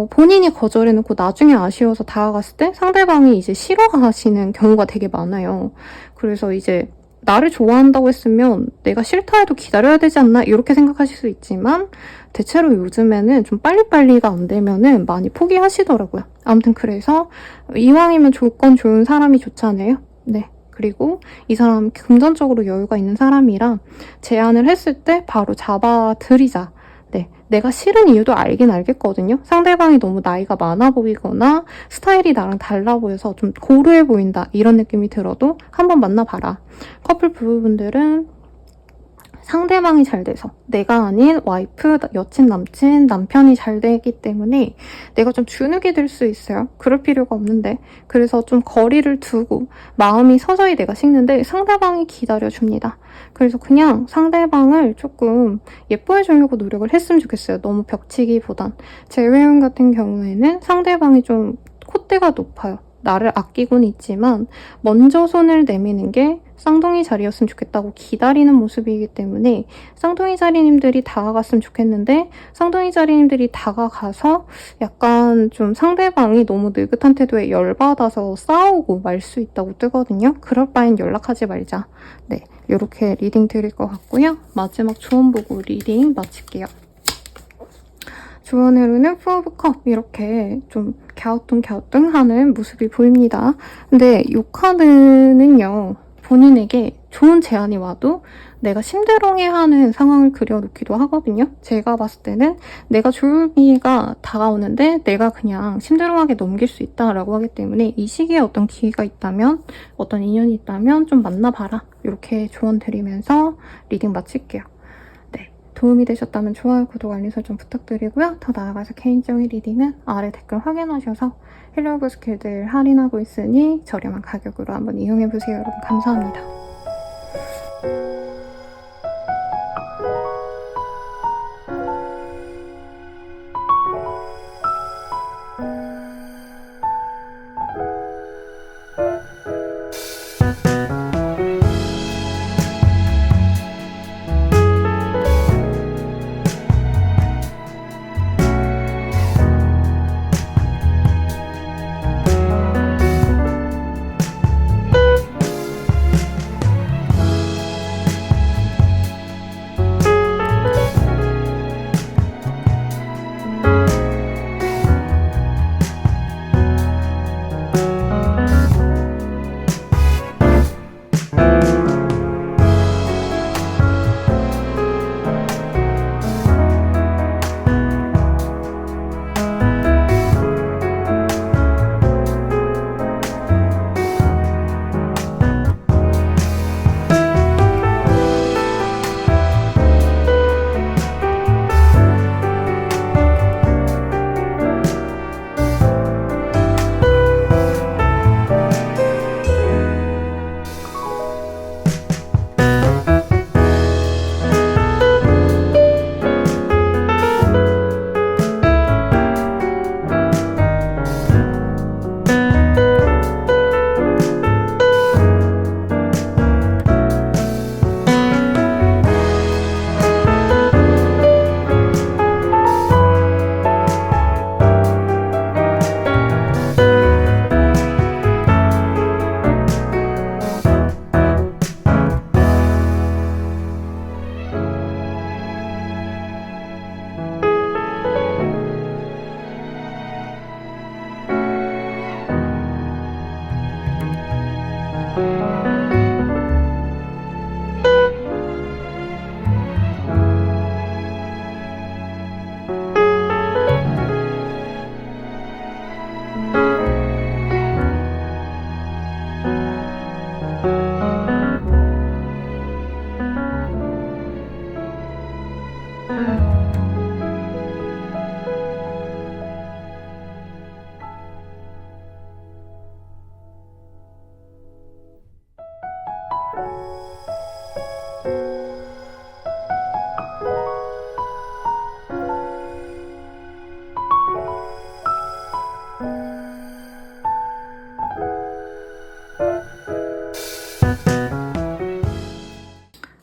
본인이 거절해놓고 나중에 아쉬워서 다가갔을 때 상대방이 이제 싫어하시는 경우가 되게 많아요. 그래서 이제 나를 좋아한다고 했으면 내가 싫다 해도 기다려야 되지 않나 이렇게 생각하실 수 있지만 대체로 요즘에는 좀 빨리빨리가 안 되면은 많이 포기하시더라고요. 아무튼 그래서 이왕이면 조건 좋은 사람이 좋잖아요. 네. 그리고 이 사람 금전적으로 여유가 있는 사람이라 제안을 했을 때 바로 잡아들이자. 네, 내가 싫은 이유도 알긴 알겠거든요. 상대방이 너무 나이가 많아 보이거나 스타일이 나랑 달라 보여서 좀 고루해 보인다 이런 느낌이 들어도 한번 만나봐라. 커플 부부분들은 상대방이 잘 돼서 내가 아닌 와이프, 여친, 남친, 남편이 잘 되기 때문에 내가 좀 주눅이 들 수 있어요. 그럴 필요가 없는데. 그래서 좀 거리를 두고 마음이 서서히 내가 식는데 상대방이 기다려줍니다. 그래서 그냥 상대방을 조금 예뻐해 주려고 노력을 했으면 좋겠어요. 너무 벽치기보단. 제 외형 같은 경우에는 상대방이 좀 콧대가 높아요. 나를 아끼고는 있지만 먼저 손을 내미는 게 쌍둥이 자리였으면 좋겠다고 기다리는 모습이기 때문에 쌍둥이 자리님들이 다가갔으면 좋겠는데 쌍둥이 자리님들이 다가가서 약간 좀 상대방이 너무 느긋한 태도에 열받아서 싸우고 말 수 있다고 뜨거든요. 그럴 바엔 연락하지 말자. 네, 이렇게 리딩 드릴 것 같고요. 마지막 조언 보고 리딩 마칠게요. 조언으로는 푸 오브 컵 이렇게 좀 갸우뚱갸우뚱하는 모습이 보입니다. 근데 이 카드는요. 본인에게 좋은 제안이 와도 내가 심드렁해하는 상황을 그려놓기도 하거든요. 제가 봤을 때는 내가 좋을 기회가 다가오는데 내가 그냥 심드렁하게 넘길 수 있다라고 하기 때문에 이 시기에 어떤 기회가 있다면 어떤 인연이 있다면 좀 만나봐라. 이렇게 조언 드리면서 리딩 마칠게요. 도움이 되셨다면 좋아요, 구독, 알림 설정 부탁드리고요. 더 나아가서 개인적인 리딩은 아래 댓글 확인하셔서 힐러브 스킬들 할인하고 있으니 저렴한 가격으로 한번 이용해보세요. 여러분 감사합니다.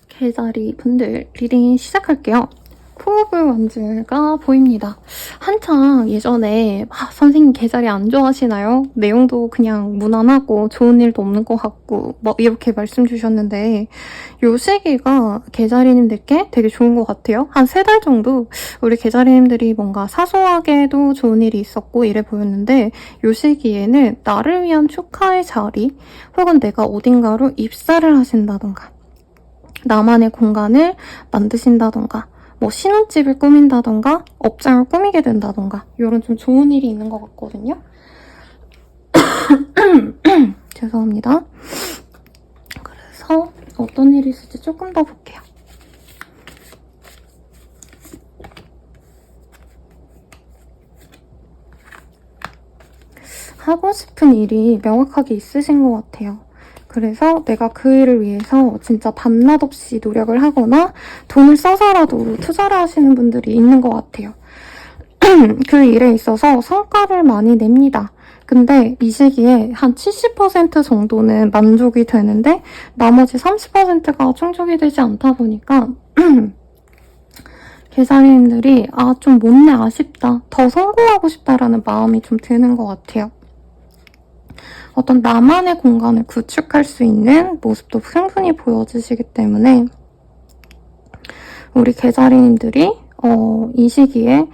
개자리 분들 리딩 시작할게요. 포 오브 원즈가 보입니다. 한 한창 예전에 선생님 계좌리 안 좋아하시나요? 내용도 그냥 무난하고 좋은 일도 없는 것 같고 막 이렇게 말씀 주셨는데 요 시기가 계자리님들께 되게 좋은 것 같아요. 한 3달 정도 우리 계자리님들이 뭔가 사소하게도 좋은 일이 있었고 이래 보였는데 요 시기에는 나를 위한 축하의 자리 혹은 내가 어딘가로 입사를 하신다던가 나만의 공간을 만드신다던가 뭐 신혼집을 꾸민다던가 업장을 꾸미게 된다던가 이런 좀 좋은 일이 있는 것 같거든요. 죄송합니다. 그래서 어떤 일이 있을지 조금 더 볼게요. 하고 싶은 일이 명확하게 있으신 것 같아요. 그래서 내가 그 일을 위해서 진짜 밤낮 없이 노력을 하거나 돈을 써서라도 투자를 하시는 분들이 있는 것 같아요. 그 일에 있어서 성과를 많이 냅니다. 근데 이 시기에 한 70% 정도는 만족이 되는데 나머지 30%가 충족이 되지 않다 보니까 계사리님들이 좀 못내 아쉽다, 더 성공하고 싶다라는 마음이 좀 드는 것 같아요. 어떤 나만의 공간을 구축할 수 있는 모습도 충분히 보여주시기 때문에 우리 계자리님들이 이 시기에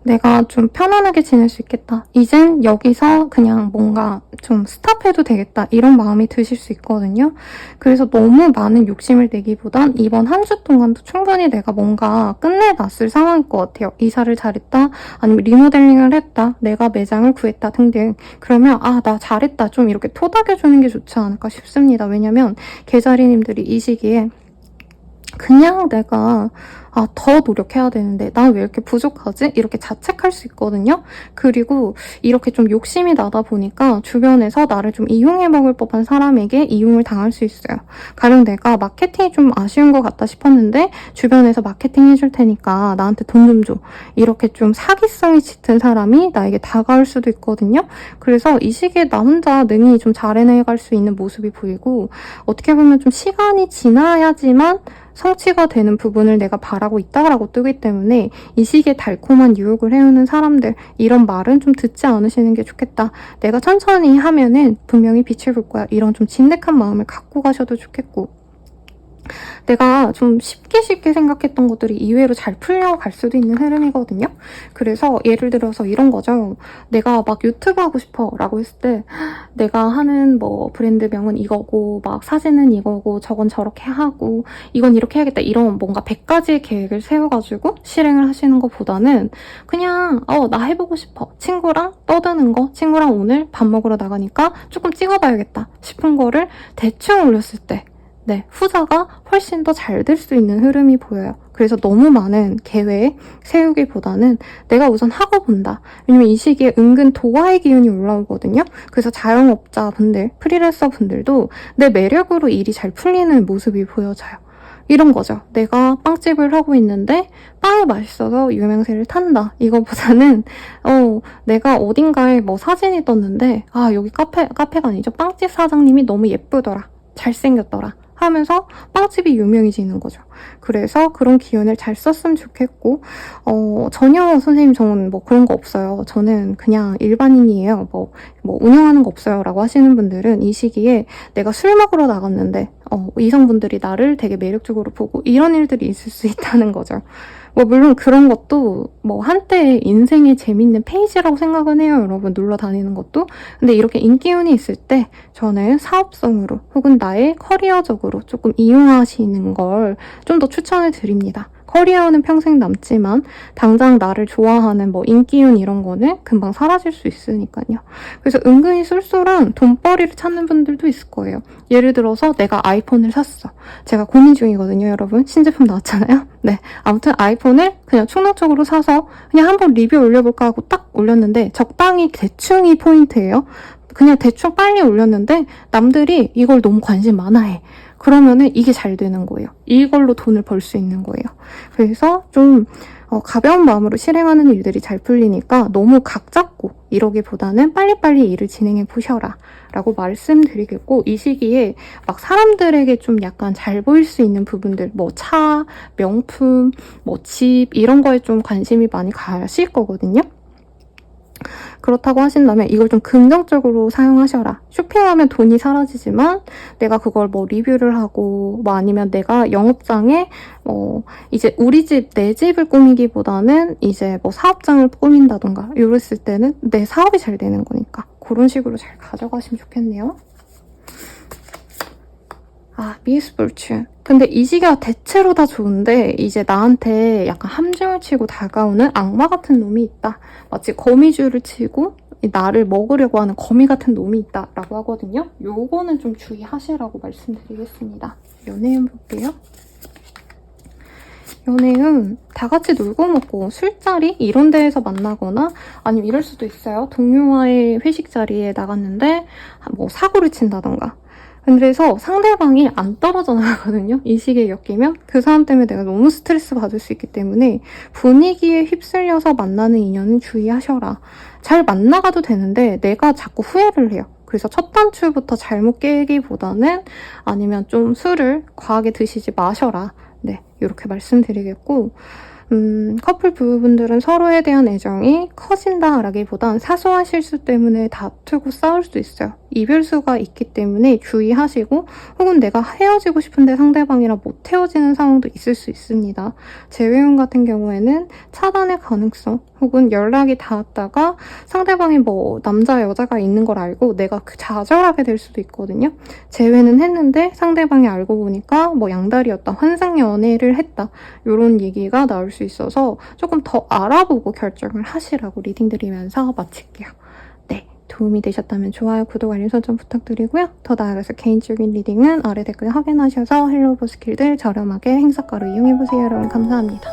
내가 좀 편안하게 지낼 수 있겠다. 이젠 여기서 그냥 뭔가 좀 스탑해도 되겠다. 이런 마음이 드실 수 있거든요. 그래서 너무 많은 욕심을 내기보단 이번 한 주 동안도 충분히 내가 뭔가 끝내놨을 상황일 것 같아요. 이사를 잘했다. 아니면 리모델링을 했다. 내가 매장을 구했다 등등. 그러면 나 잘했다. 좀 이렇게 토닥여주는 게 좋지 않을까 싶습니다. 왜냐면 계자리님들이 이 시기에 그냥 내가 더 노력해야 되는데 난 왜 이렇게 부족하지? 이렇게 자책할 수 있거든요. 그리고 이렇게 좀 욕심이 나다 보니까 주변에서 나를 좀 이용해 먹을 법한 사람에게 이용을 당할 수 있어요. 가령 내가 마케팅이 좀 아쉬운 것 같다 싶었는데 주변에서 마케팅 해줄 테니까 나한테 돈 좀 줘. 이렇게 좀 사기성이 짙은 사람이 나에게 다가올 수도 있거든요. 그래서 이 시기에 나 혼자 능히 좀 잘 해내갈 수 있는 모습이 보이고 어떻게 보면 좀 시간이 지나야지만 성취가 되는 부분을 내가 바라고 있다라고 뜨기 때문에 이 시기에 달콤한 유혹을 해오는 사람들 이런 말은 좀 듣지 않으시는 게 좋겠다. 내가 천천히 하면은 분명히 빛을 볼 거야. 이런 좀 진득한 마음을 갖고 가셔도 좋겠고 내가 좀 쉽게 생각했던 것들이 이외로 잘 풀려갈 수도 있는 흐름이거든요. 그래서 예를 들어서 이런 거죠. 내가 막 유튜브 하고 싶어 라고 했을 때 내가 하는 뭐 브랜드명은 이거고 막 사진은 이거고 저건 저렇게 하고 이건 이렇게 해야겠다 이런 뭔가 100가지의 계획을 세워가지고 실행을 하시는 것보다는 그냥 나 해보고 싶어. 친구랑 떠드는 거 친구랑 오늘 밥 먹으러 나가니까 조금 찍어봐야겠다 싶은 거를 대충 올렸을 때 후자가 훨씬 더 잘 될 수 있는 흐름이 보여요. 그래서 너무 많은 계획 세우기보다는 내가 우선 하고 본다. 왜냐면 이 시기에 은근 도화의 기운이 올라오거든요. 그래서 자영업자분들, 프리랜서분들도 내 매력으로 일이 잘 풀리는 모습이 보여져요. 이런 거죠. 내가 빵집을 하고 있는데 빵이 맛있어서 유명세를 탄다. 이거보다는 내가 어딘가에 뭐 사진이 떴는데 여기 카페가 아니죠. 빵집 사장님이 너무 예쁘더라. 잘생겼더라. 하면서 빵집이 유명해지는 거죠. 그래서 그런 기운을 잘 썼으면 좋겠고 전혀 선생님 저는 뭐 그런 거 없어요. 저는 그냥 일반인이에요. 뭐 운영하는 거 없어요 라고 하시는 분들은 이 시기에 내가 술 먹으러 나갔는데 이성분들이 나를 되게 매력적으로 보고 이런 일들이 있을 수 있다는 거죠. 물론 그런 것도 한때 인생의 재밌는 페이지라고 생각은 해요. 여러분 놀러 다니는 것도. 근데 이렇게 인기운이 있을 때 저는 사업성으로 혹은 나의 커리어적으로 조금 이용하시는 걸 좀 더 추천을 드립니다. 커리어는 평생 남지만 당장 나를 좋아하는 인기운 이런 거는 금방 사라질 수 있으니까요. 그래서 은근히 쏠쏠한 돈벌이를 찾는 분들도 있을 거예요. 예를 들어서 내가 아이폰을 샀어. 제가 고민 중이거든요, 여러분. 신제품 나왔잖아요. 네, 아무튼 아이폰을 그냥 충동적으로 사서 그냥 한번 리뷰 올려볼까 하고 딱 올렸는데 적당히 대충이 포인트예요. 그냥 대충 빨리 올렸는데 남들이 이걸 너무 관심 많아해. 그러면은 이게 잘 되는 거예요. 이걸로 돈을 벌 수 있는 거예요. 그래서 좀 가벼운 마음으로 실행하는 일들이 잘 풀리니까 너무 각 잡고 이러기보다는 빨리빨리 일을 진행해 보셔라 라고 말씀드리겠고, 이 시기에 막 사람들에게 좀 약간 잘 보일 수 있는 부분들, 뭐 차, 명품, 뭐 집 이런 거에 좀 관심이 많이 가실 거거든요. 그렇다고 하신다면 이걸 좀 긍정적으로 사용하셔라. 쇼핑하면 돈이 사라지지만 내가 그걸 뭐 리뷰를 하고 뭐 아니면 내가 영업장에 이제 우리 집, 내 집을 꾸미기보다는 이제 뭐 사업장을 꾸민다던가 이랬을 때는 내 사업이 잘 되는 거니까 그런 식으로 잘 가져가시면 좋겠네요. 미스 볼춘. 근데 이 시기가 대체로 다 좋은데 이제 나한테 약간 함정을 치고 다가오는 악마 같은 놈이 있다. 마치 거미줄을 치고 나를 먹으려고 하는 거미 같은 놈이 있다라고 하거든요. 요거는 좀 주의하시라고 말씀드리겠습니다. 연애운 볼게요. 연애운 다 같이 놀고 먹고 술자리 이런 데에서 만나거나 아니면 이럴 수도 있어요. 동료와의 회식 자리에 나갔는데 뭐 사고를 친다던가. 그래서 상대방이 안 떨어져 나가거든요. 이 시기에 엮이면 그 사람 때문에 내가 너무 스트레스 받을 수 있기 때문에 분위기에 휩쓸려서 만나는 인연은 주의하셔라. 잘 만나가도 되는데 내가 자꾸 후회를 해요. 그래서 첫 단추부터 잘못 깨기보다는 아니면 좀 술을 과하게 드시지 마셔라. 네, 이렇게 말씀드리겠고, 커플 부부분들은 서로에 대한 애정이 커진다라기보단 사소한 실수 때문에 다투고 싸울 수 있어요. 이별수가 있기 때문에 주의하시고, 혹은 내가 헤어지고 싶은데 상대방이랑 못 헤어지는 상황도 있을 수 있습니다. 재회용 같은 경우에는 차단의 가능성, 혹은 연락이 닿았다가 상대방이 뭐 남자 여자가 있는 걸 알고 내가 좌절하게 될 수도 있거든요. 재회는 했는데 상대방이 알고 보니까 뭐 양다리였다, 환상 연애를 했다, 이런 얘기가 나올 수 있어서 조금 더 알아보고 결정을 하시라고 리딩 드리면서 마칠게요. 네, 도움이 되셨다면 좋아요, 구독, 알림 설정 부탁드리고요. 더 나아가서 개인적인 리딩은 아래 댓글 확인하셔서 헬로버 스킬들 저렴하게 행사가로 이용해보세요. 여러분 감사합니다.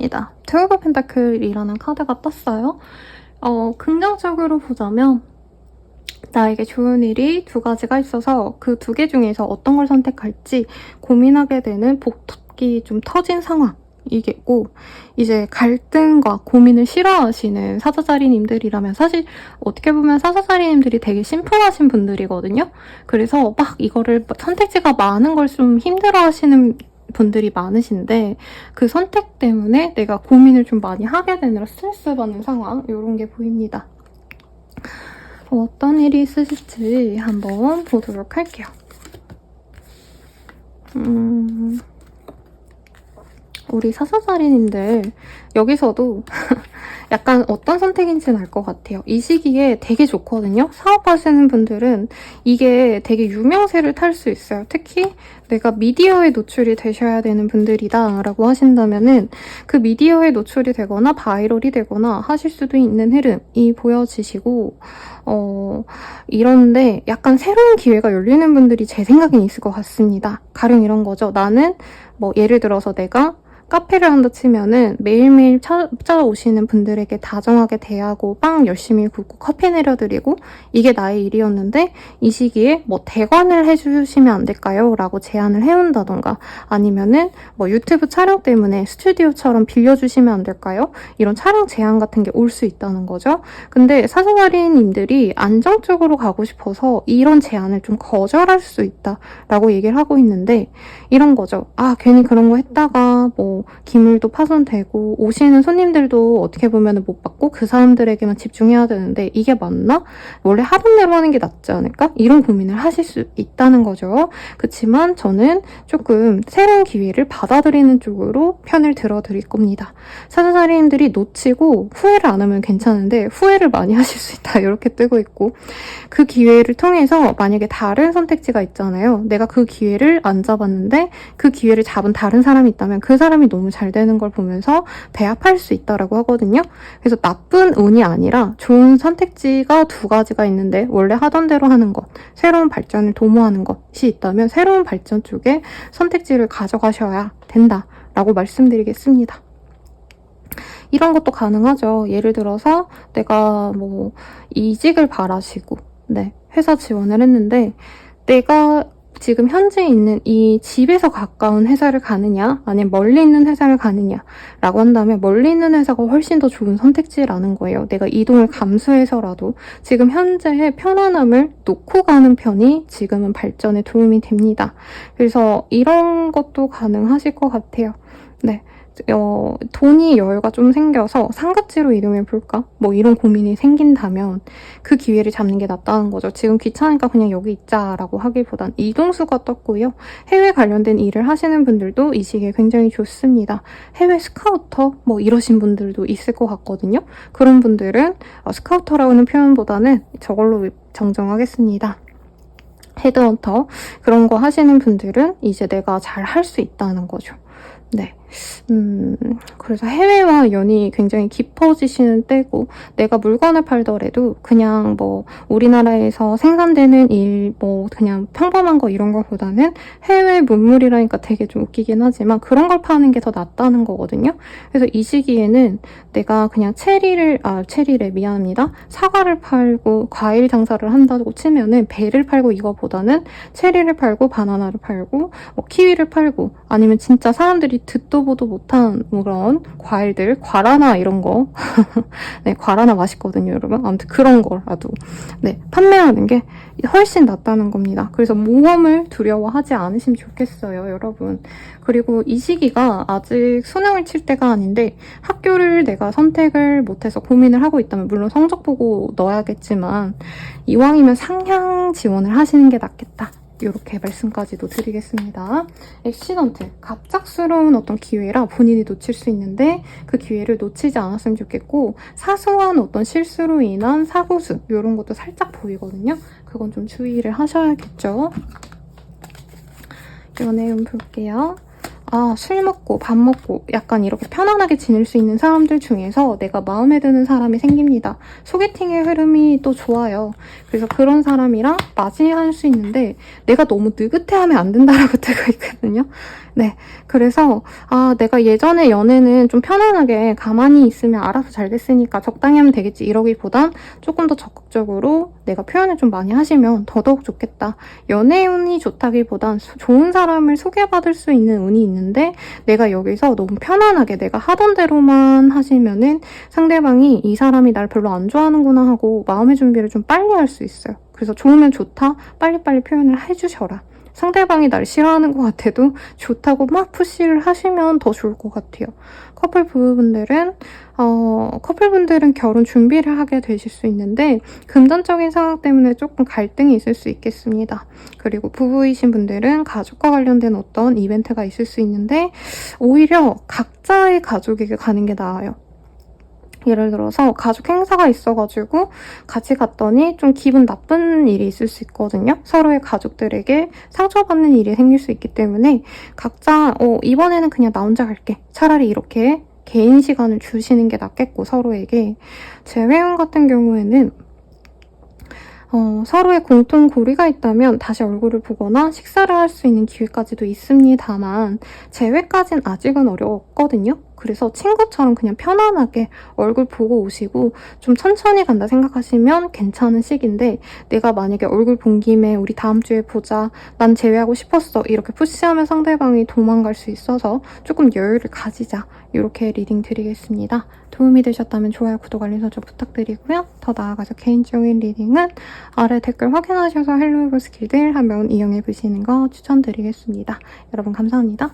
있습니다. 트웨ल्브 펜타클이라는 카드가 떴어요. 긍정적으로 보자면 나에게 좋은 일이 두 가지가 있어서 그 두 개 중에서 어떤 걸 선택할지 고민하게 되는 복토끼 좀 터진 상황. 이겠고, 이제 갈등과 고민을 싫어하시는 사자자리님들이라면 사실 어떻게 보면 사자자리님들이 되게 심플하신 분들이거든요. 그래서 막 이거를 선택지가 많은 걸 좀 힘들어하시는 분들이 많으신데 그 선택 때문에 내가 고민을 좀 많이 하게 되느라 스트레스 받는 상황 이런 게 보입니다. 어떤 일이 있으실지 한번 보도록 할게요. 우리 사사살인님들 여기서도 약간 어떤 선택인지는 알 것 같아요. 이 시기에 되게 좋거든요. 사업하시는 분들은 이게 되게 유명세를 탈 수 있어요. 특히 내가 미디어에 노출이 되셔야 되는 분들이다 라고 하신다면은 그 미디어에 노출이 되거나 바이럴이 되거나 하실 수도 있는 흐름이 보여지시고 이런데 약간 새로운 기회가 열리는 분들이 제 생각엔 있을 것 같습니다. 가령 이런 거죠. 나는 뭐 예를 들어서 내가 카페를 한다 치면은 매일매일 찾아오시는 분들에게 다정하게 대하고 빵 열심히 굽고 커피 내려드리고 이게 나의 일이었는데 이 시기에 뭐 대관을 해주시면 안 될까요? 라고 제안을 해온다던가 아니면은 뭐 유튜브 촬영 때문에 스튜디오처럼 빌려주시면 안 될까요? 이런 촬영 제안 같은 게 올 수 있다는 거죠. 근데 사생활인님들이 안정적으로 가고 싶어서 이런 제안을 좀 거절할 수 있다라고 얘기를 하고 있는데 이런 거죠. 아 괜히 그런 거 했다가 뭐 기물도 파손되고 오시는 손님들도 어떻게 보면 못 받고 그 사람들에게만 집중해야 되는데 이게 맞나? 원래 하던 대로 하는 게 낫지 않을까? 이런 고민을 하실 수 있다는 거죠. 그렇지만 저는 조금 새로운 기회를 받아들이는 쪽으로 편을 들어드릴 겁니다. 사자자리님들이 놓치고 후회를 안 하면 괜찮은데 후회를 많이 하실 수 있다 이렇게 뜨고 있고 그 기회를 통해서 만약에 다른 선택지가 있잖아요. 내가 그 기회를 안 잡았는데 그 기회를 잡은 다른 사람이 있다면 그 사람이 너무 잘 되는 걸 보면서 배합할 수 있다라고 하거든요. 그래서 나쁜 운이 아니라 좋은 선택지가 두 가지가 있는데 원래 하던 대로 하는 것, 새로운 발전을 도모하는 것이 있다면 새로운 발전 쪽에 선택지를 가져가셔야 된다라고 말씀드리겠습니다. 이런 것도 가능하죠. 예를 들어서 내가 뭐 이직을 바라시고 회사 지원을 했는데 내가 지금 현재 있는 이 집에서 가까운 회사를 가느냐 아니면 멀리 있는 회사를 가느냐라고 한다면 멀리 있는 회사가 훨씬 더 좋은 선택지라는 거예요. 내가 이동을 감수해서라도 지금 현재의 편안함을 놓고 가는 편이 지금은 발전에 도움이 됩니다. 그래서 이런 것도 가능하실 것 같아요. 돈이 여유가 좀 생겨서 상급지로 이동해볼까? 뭐 이런 고민이 생긴다면 그 기회를 잡는 게 낫다는 거죠. 지금 귀찮으니까 그냥 여기 있자라고 하기보단 이동수가 떴고요. 해외 관련된 일을 하시는 분들도 이 시기에 굉장히 좋습니다. 해외 스카우터 뭐 이러신 분들도 있을 것 같거든요. 그런 분들은 스카우터라는 표현보다는 저걸로 정정하겠습니다. 헤드헌터 그런 거 하시는 분들은 이제 내가 잘 할 수 있다는 거죠. 그래서 해외와 연이 굉장히 깊어지시는 때고 내가 물건을 팔더라도 그냥 뭐 우리나라에서 생산되는 일 뭐 그냥 평범한 거 이런 거보다는 해외 문물이라니까 되게 좀 웃기긴 하지만 그런 걸 파는 게 더 낫다는 거거든요. 그래서 이 시기에는 내가 그냥 사과를 팔고 과일 장사를 한다고 치면은 배를 팔고 이거보다는 체리를 팔고 바나나를 팔고 뭐 키위를 팔고 아니면 진짜 사람들이 듣도 보도 못한 그런 과일들, 과라나 이런 거 과라나 맛있거든요, 여러분. 아무튼 그런 거라도 판매하는 게 훨씬 낫다는 겁니다. 그래서 모험을 두려워하지 않으시면 좋겠어요, 여러분. 그리고 이 시기가 아직 수능을 칠 때가 아닌데 학교를 내가 선택을 못해서 고민을 하고 있다면 물론 성적 보고 넣어야겠지만 이왕이면 상향 지원을 하시는 게 낫겠다. 이렇게 말씀까지도 드리겠습니다. 액시던트, 갑작스러운 어떤 기회라 본인이 놓칠 수 있는데 그 기회를 놓치지 않았으면 좋겠고 사소한 어떤 실수로 인한 사고수 이런 것도 살짝 보이거든요. 그건 좀 주의를 하셔야겠죠. 연애운 볼게요. 술 먹고 밥 먹고 약간 이렇게 편안하게 지낼 수 있는 사람들 중에서 내가 마음에 드는 사람이 생깁니다. 소개팅의 흐름이 또 좋아요. 그래서 그런 사람이랑 맞이할 수 있는데 내가 너무 느긋해하면 안 된다라고 되어 있거든요. 네, 그래서 내가 예전에 연애는 좀 편안하게 가만히 있으면 알아서 잘 됐으니까 적당히 하면 되겠지 이러기보단 조금 더 적극적으로 내가 표현을 좀 많이 하시면 더더욱 좋겠다. 연애 운이 좋다기보단 좋은 사람을 소개받을 수 있는 운이 있는데 내가 여기서 너무 편안하게 내가 하던 대로만 하시면은 상대방이 이 사람이 날 별로 안 좋아하는구나 하고 마음의 준비를 좀 빨리 할 수 있어요. 그래서 좋으면 좋다, 빨리빨리 표현을 해주셔라. 상대방이 날 싫어하는 것 같아도 좋다고 막 푸시를 하시면 더 좋을 것 같아요. 커플분들은 결혼 준비를 하게 되실 수 있는데 금전적인 상황 때문에 조금 갈등이 있을 수 있겠습니다. 그리고 부부이신 분들은 가족과 관련된 어떤 이벤트가 있을 수 있는데 오히려 각자의 가족에게 가는 게 나아요. 예를 들어서 가족 행사가 있어가지고 같이 갔더니 좀 기분 나쁜 일이 있을 수 있거든요. 서로의 가족들에게 상처받는 일이 생길 수 있기 때문에 각자 이번에는 그냥 나 혼자 갈게. 차라리 이렇게 개인 시간을 주시는 게 낫겠고 서로에게. 제 회원 같은 경우에는 서로의 공통 고리가 있다면 다시 얼굴을 보거나 식사를 할 수 있는 기회까지도 있습니다만 재회까지는 아직은 어렵거든요. 그래서 친구처럼 그냥 편안하게 얼굴 보고 오시고 좀 천천히 간다 생각하시면 괜찮은 시기인데 내가 만약에 얼굴 본 김에 우리 다음 주에 보자, 난 제외하고 싶었어 이렇게 푸시하면 상대방이 도망갈 수 있어서 조금 여유를 가지자 이렇게 리딩 드리겠습니다. 도움이 되셨다면 좋아요, 구독, 알림 설정 부탁드리고요. 더 나아가서 개인적인 리딩은 아래 댓글 확인하셔서 헬로우브 스킬들 한번 이용해보시는 거 추천드리겠습니다. 여러분 감사합니다.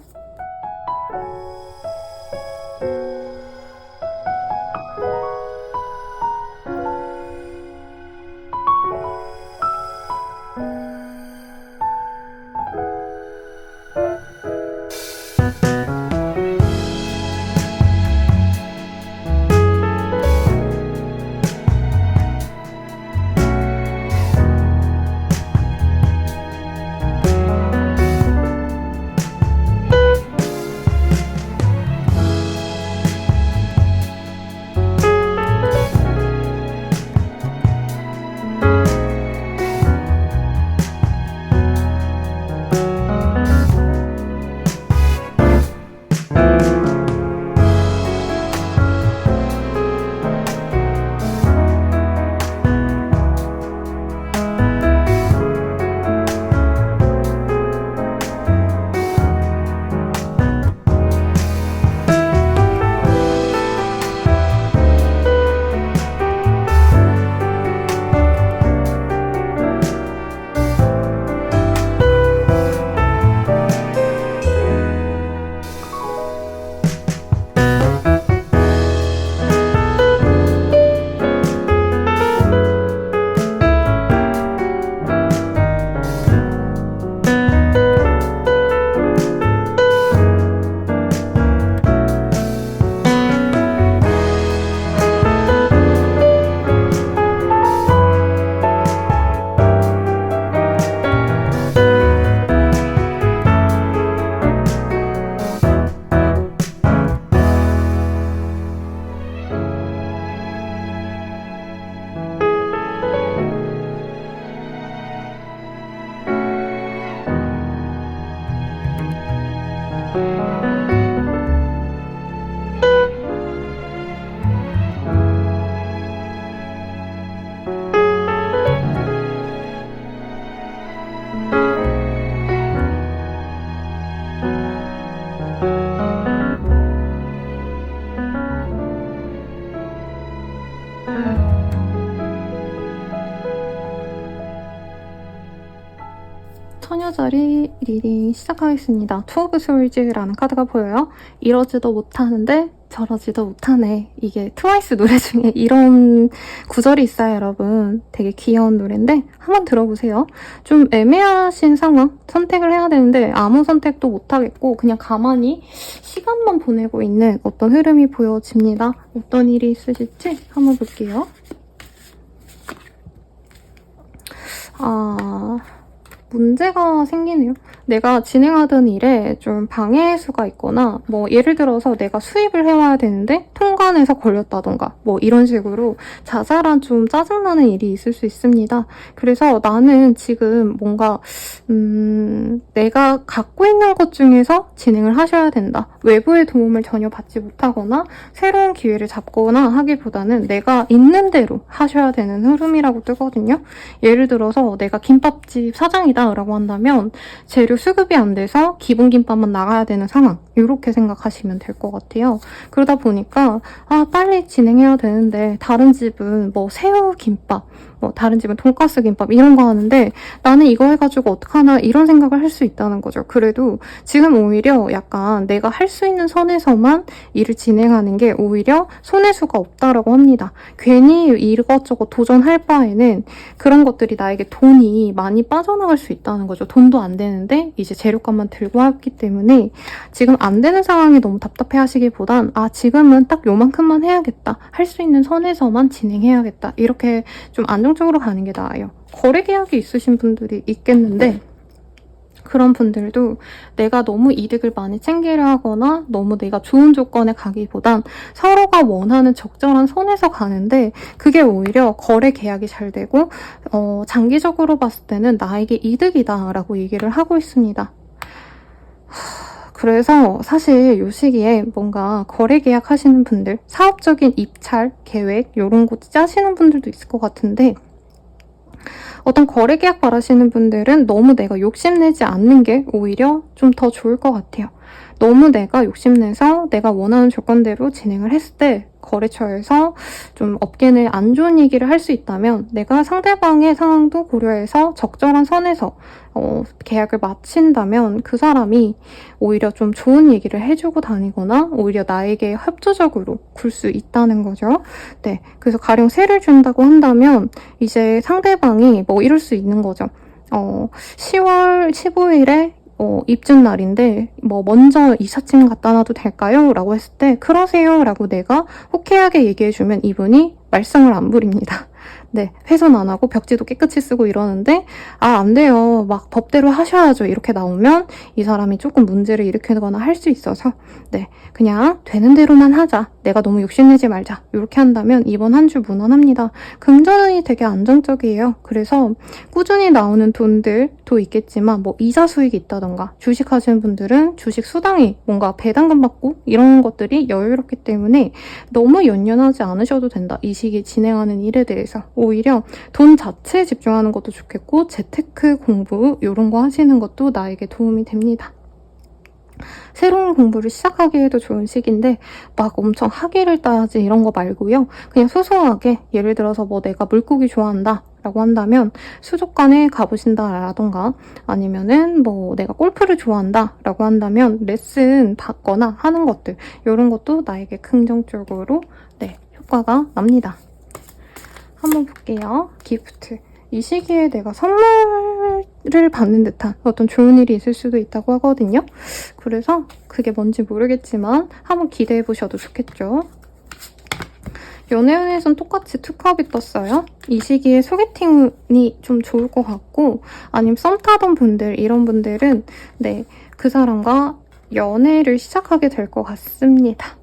처녀자리 리딩 시작하겠습니다. 투 오브 솔즈라는 카드가 보여요. 이러지도 못하는데 저러지도 못하네. 이게 트와이스 노래 중에 이런 구절이 있어요, 여러분. 되게 귀여운 노래인데 한번 들어보세요. 좀 애매하신 상황, 선택을 해야 되는데 아무 선택도 못하겠고 그냥 가만히 시간만 보내고 있는 어떤 흐름이 보여집니다. 어떤 일이 있으실지 한번 볼게요. 문제가 생기네요. 내가 진행하던 일에 좀 방해수가 있거나 뭐 예를 들어서 내가 수입을 해와야 되는데 통관에서 걸렸다던가 뭐 이런 식으로 자잘한 좀 짜증나는 일이 있을 수 있습니다. 그래서 나는 지금 뭔가 내가 갖고 있는 것 중에서 진행을 하셔야 된다. 외부의 도움을 전혀 받지 못하거나 새로운 기회를 잡거나 하기보다는 내가 있는 대로 하셔야 되는 흐름이라고 뜨거든요. 예를 들어서 내가 김밥집 사장이다 라고 한다면 재료 수급이 안 돼서 기본 김밥만 나가야 되는 상황, 이렇게 생각하시면 될 것 같아요. 그러다 보니까 빨리 진행해야 되는데 다른 집은 뭐 새우 김밥, 뭐 다른 집은 돈가스 김밥 이런 거 하는데 나는 이거 해가지고 어떡하나 이런 생각을 할 수 있다는 거죠. 그래도 지금 오히려 약간 내가 할 수 있는 선에서만 일을 진행하는 게 오히려 손해수가 없다라고 합니다. 괜히 이것저것 도전할 바에는 그런 것들이 나에게 돈이 많이 빠져나갈 수 있다는 거죠. 돈도 안 되는데 이제 재료값만 들고 왔기 때문에 지금 안 되는 상황에 너무 답답해 하시기보단 지금은 딱 요만큼만 해야겠다. 할 수 있는 선에서만 진행해야겠다. 이렇게 좀 안정적으로 가는 게 나아요. 거래 계약이 있으신 분들이 있겠는데 그런 분들도 내가 너무 이득을 많이 챙기려 하거나 너무 내가 좋은 조건에 가기보단 서로가 원하는 적절한 선에서 가는데 그게 오히려 거래 계약이 잘 되고 장기적으로 봤을 때는 나에게 이득이다 라고 얘기를 하고 있습니다. 그래서 사실 이 시기에 뭔가 거래 계약 하시는 분들, 사업적인 입찰, 계획 이런 거 짜시는 분들도 있을 것 같은데 어떤 거래 계약 바라시는 분들은 너무 내가 욕심내지 않는 게 오히려 좀 더 좋을 것 같아요. 너무 내가 욕심내서 내가 원하는 조건대로 진행을 했을 때 거래처에서 좀 업계 내 안 좋은 얘기를 할 수 있다면 내가 상대방의 상황도 고려해서 적절한 선에서 계약을 마친다면 그 사람이 오히려 좀 좋은 얘기를 해주고 다니거나 오히려 나에게 협조적으로 굴 수 있다는 거죠. 네, 그래서 가령 세를 준다고 한다면 이제 상대방이 뭐 이럴 수 있는 거죠. 10월 15일에 입준 날인데 뭐 먼저 이삿짐 갖다 놔도 될까요? 라고 했을 때 그러세요 라고 내가 호쾌하게 얘기해주면 이분이 말썽을 안 부립니다. 네, 훼손 안 하고 벽지도 깨끗이 쓰고 이러는데 안 돼요. 막 법대로 하셔야죠. 이렇게 나오면 이 사람이 조금 문제를 일으키거나 할 수 있어서 네, 그냥 되는 대로만 하자. 내가 너무 욕심내지 말자. 이렇게 한다면 이번 한 주 무난합니다. 금전운이 되게 안정적이에요. 그래서 꾸준히 나오는 돈들도 있겠지만 뭐 이자 수익이 있다던가 주식하시는 분들은 주식 수당이 뭔가 배당금 받고 이런 것들이 여유롭기 때문에 너무 연연하지 않으셔도 된다. 이 시기에 진행하는 일에 대해서 오히려 돈 자체에 집중하는 것도 좋겠고 재테크 공부 이런 거 하시는 것도 나에게 도움이 됩니다. 새로운 공부를 시작하기에도 좋은 시기인데 막 엄청 학위를 따야지 이런 거 말고요. 그냥 소소하게 예를 들어서 뭐 내가 물고기 좋아한다 라고 한다면 수족관에 가보신다라던가 아니면은 뭐 내가 골프를 좋아한다 라고 한다면 레슨 받거나 하는 것들 이런 것도 나에게 긍정적으로 효과가 납니다. 한번 볼게요. 기프트. 이 시기에 내가 선물을 받는 듯한 어떤 좋은 일이 있을 수도 있다고 하거든요. 그래서 그게 뭔지 모르겠지만 한번 기대해 보셔도 좋겠죠. 연애운에선 똑같이 투컵이 떴어요. 이 시기에 소개팅이 좀 좋을 것 같고 아니면 썸 타던 분들 이런 분들은 그 사람과 연애를 시작하게 될 것 같습니다.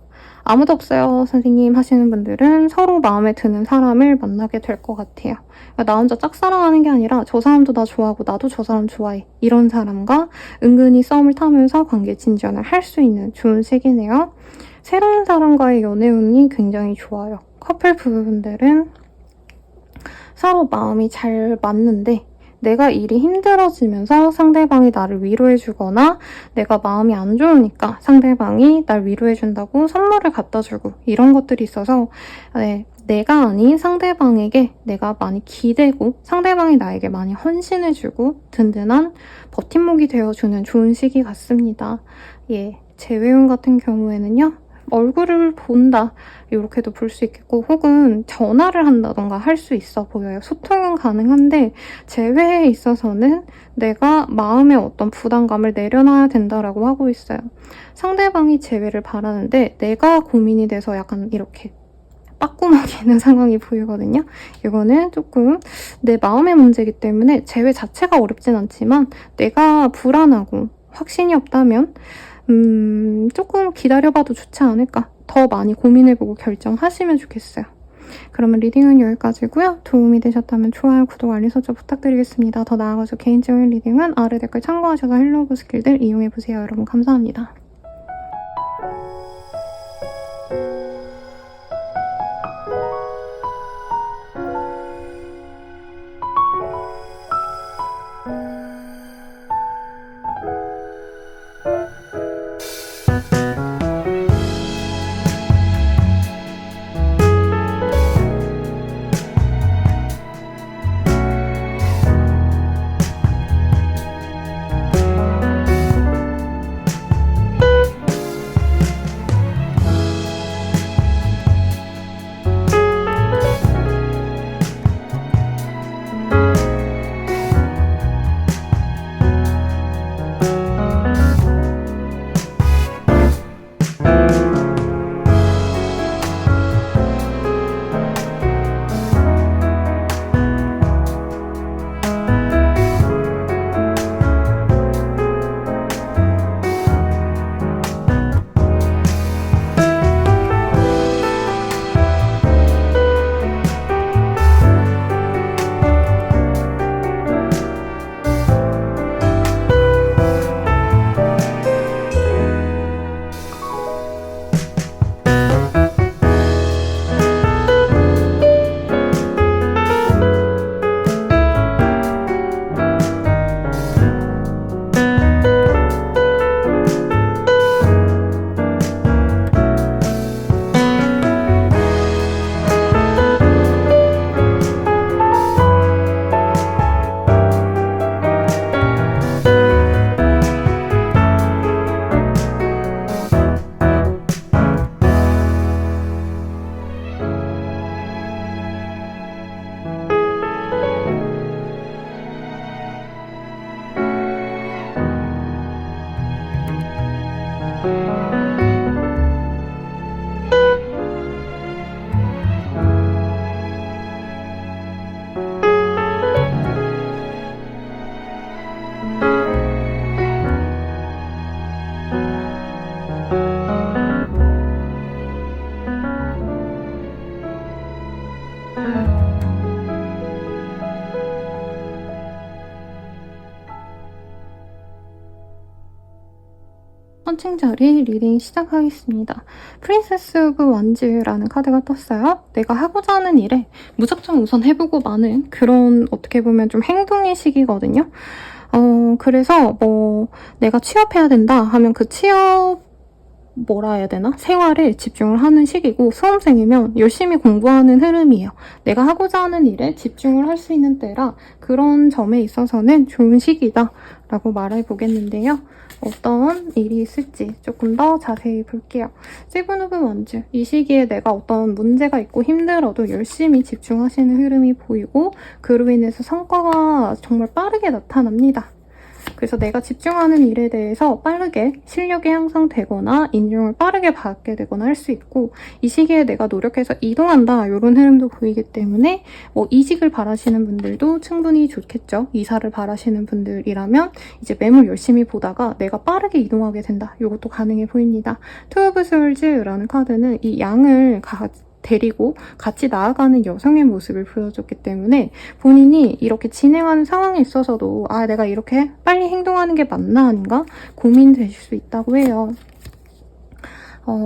아무도 없어요 선생님 하시는 분들은 서로 마음에 드는 사람을 만나게 될 것 같아요. 그러니까 나 혼자 짝사랑하는 게 아니라 저 사람도 나 좋아하고 나도 저 사람 좋아해. 이런 사람과 은근히 썸을 타면서 관계 진전을 할 수 있는 좋은 시기네요. 새로운 사람과의 연애운이 굉장히 좋아요. 커플 부부분들은 서로 마음이 잘 맞는데 내가 일이 힘들어지면서 상대방이 나를 위로해주거나 내가 마음이 안 좋으니까 상대방이 날 위로해준다고 선물을 갖다주고 이런 것들이 있어서 내가 아닌 상대방에게 내가 많이 기대고 상대방이 나에게 많이 헌신해주고 든든한 버팀목이 되어주는 좋은 시기 같습니다. 재회운 같은 경우에는요. 얼굴을 본다 이렇게도 볼 수 있겠고 혹은 전화를 한다던가 할 수 있어 보여요. 소통은 가능한데 재회에 있어서는 내가 마음의 어떤 부담감을 내려놔야 된다라고 하고 있어요. 상대방이 재회를 바라는데 내가 고민이 돼서 약간 이렇게 빠꾸먹이는 상황이 보이거든요. 이거는 조금 내 마음의 문제이기 때문에 재회 자체가 어렵진 않지만 내가 불안하고 확신이 없다면 조금 기다려봐도 좋지 않을까. 더 많이 고민해보고 결정하시면 좋겠어요. 그러면 리딩은 여기까지고요. 도움이 되셨다면 좋아요, 구독, 알림 설정 부탁드리겠습니다. 더 나아가서 개인적인 리딩은 아래 댓글 참고하셔서 헬로우 스킬들 이용해보세요. 여러분 감사합니다. 헌팅자리 리딩 시작하겠습니다. 프린세스 오브 완즈라는 카드가 떴어요. 내가 하고자 하는 일에 무작정 우선 해보고 마는 그런 어떻게 보면 좀 행동의 시기거든요. 그래서 뭐 내가 취업해야 된다 하면 그 취업 뭐라 해야 되나? 생활에 집중을 하는 시기고 수험생이면 열심히 공부하는 흐름이에요. 내가 하고자 하는 일에 집중을 할 수 있는 때라 그런 점에 있어서는 좋은 시기다 라고 말해보겠는데요. 어떤 일이 있을지 조금 더 자세히 볼게요. 세븐 오브 원즈, 이 시기에 내가 어떤 문제가 있고 힘들어도 열심히 집중하시는 흐름이 보이고 그로 인해서 성과가 정말 빠르게 나타납니다. 그래서 내가 집중하는 일에 대해서 빠르게 실력이 향상되거나 인정을 빠르게 받게 되거나 할 수 있고 이 시기에 내가 노력해서 이동한다 이런 흐름도 보이기 때문에 뭐 이직을 바라시는 분들도 충분히 좋겠죠. 이사를 바라시는 분들이라면 이제 매물 열심히 보다가 내가 빠르게 이동하게 된다. 이것도 가능해 보입니다. 투 오브 솔즈라는 카드는 이 양을 데리고 같이 나아가는 여성의 모습을 보여줬기 때문에 본인이 이렇게 진행하는 상황에 있어서도 아 내가 이렇게 빨리 행동하는 게 맞나 아닌가 고민되실 수 있다고 해요.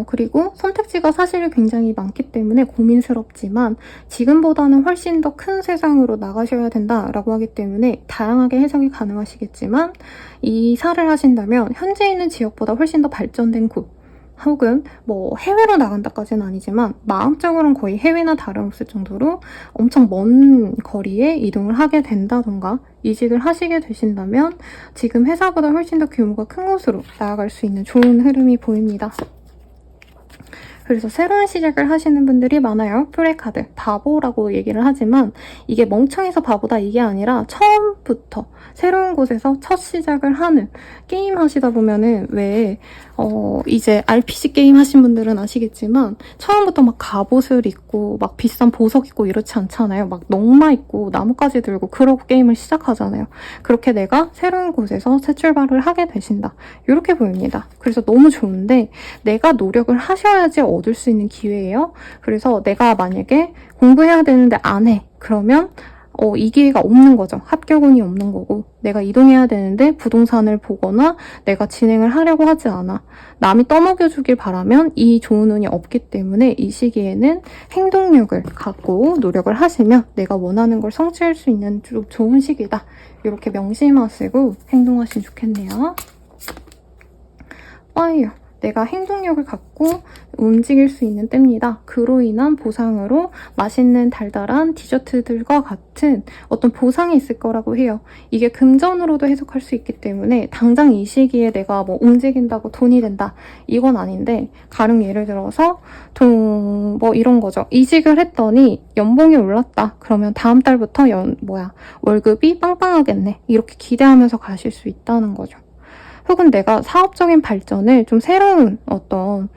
그리고 선택지가 사실 굉장히 많기 때문에 고민스럽지만 지금보다는 훨씬 더 큰 세상으로 나가셔야 된다라고 하기 때문에 다양하게 해석이 가능하시겠지만 이사를 하신다면 현재 있는 지역보다 훨씬 더 발전된 곳 혹은 뭐 해외로 나간다까지는 아니지만 마음적으로는 거의 해외나 다름없을 정도로 엄청 먼 거리에 이동을 하게 된다던가 이직을 하시게 되신다면 지금 회사보다 훨씬 더 규모가 큰 곳으로 나아갈 수 있는 좋은 흐름이 보입니다. 그래서 새로운 시작을 하시는 분들이 많아요. 퓨레카드. 바보라고 얘기를 하지만 이게 멍청해서 바보다 이게 아니라 처음부터 새로운 곳에서 첫 시작을 하는 게임 하시다 보면은 왜 이제 RPG 게임 하신 분들은 아시겠지만 처음부터 막 갑옷을 입고 막 비싼 보석 입고 이렇지 않잖아요. 막 넝마 입고 나뭇가지 들고 그러고 게임을 시작하잖아요. 그렇게 내가 새로운 곳에서 새 출발을 하게 되신다. 이렇게 보입니다. 그래서 너무 좋은데 내가 노력을 하셔야지 얻을 수 있는 기회예요. 그래서 내가 만약에 공부해야 되는데 안 해. 그러면 이 기회가 없는 거죠. 합격운이 없는 거고 내가 이동해야 되는데 부동산을 보거나 내가 진행을 하려고 하지 않아. 남이 떠먹여주길 바라면 이 좋은 운이 없기 때문에 이 시기에는 행동력을 갖고 노력을 하시면 내가 원하는 걸 성취할 수 있는 좀 좋은 시기다. 이렇게 명심하시고 행동하시면 좋겠네요. 파이어. 내가 행동력을 갖고 움직일 수 있는 때입니다. 그로 인한 보상으로 맛있는 달달한 디저트들과 같은 어떤 보상이 있을 거라고 해요. 이게 금전으로도 해석할 수 있기 때문에 당장 이 시기에 내가 뭐 움직인다고 돈이 된다. 이건 아닌데 가령 예를 들어서 뭐 이런 거죠. 이직을 했더니 연봉이 올랐다. 그러면 다음 달부터 월급이 빵빵하겠네. 이렇게 기대하면서 가실 수 있다는 거죠. 혹은 내가 사업적인 발전을 좀 새로운 어떤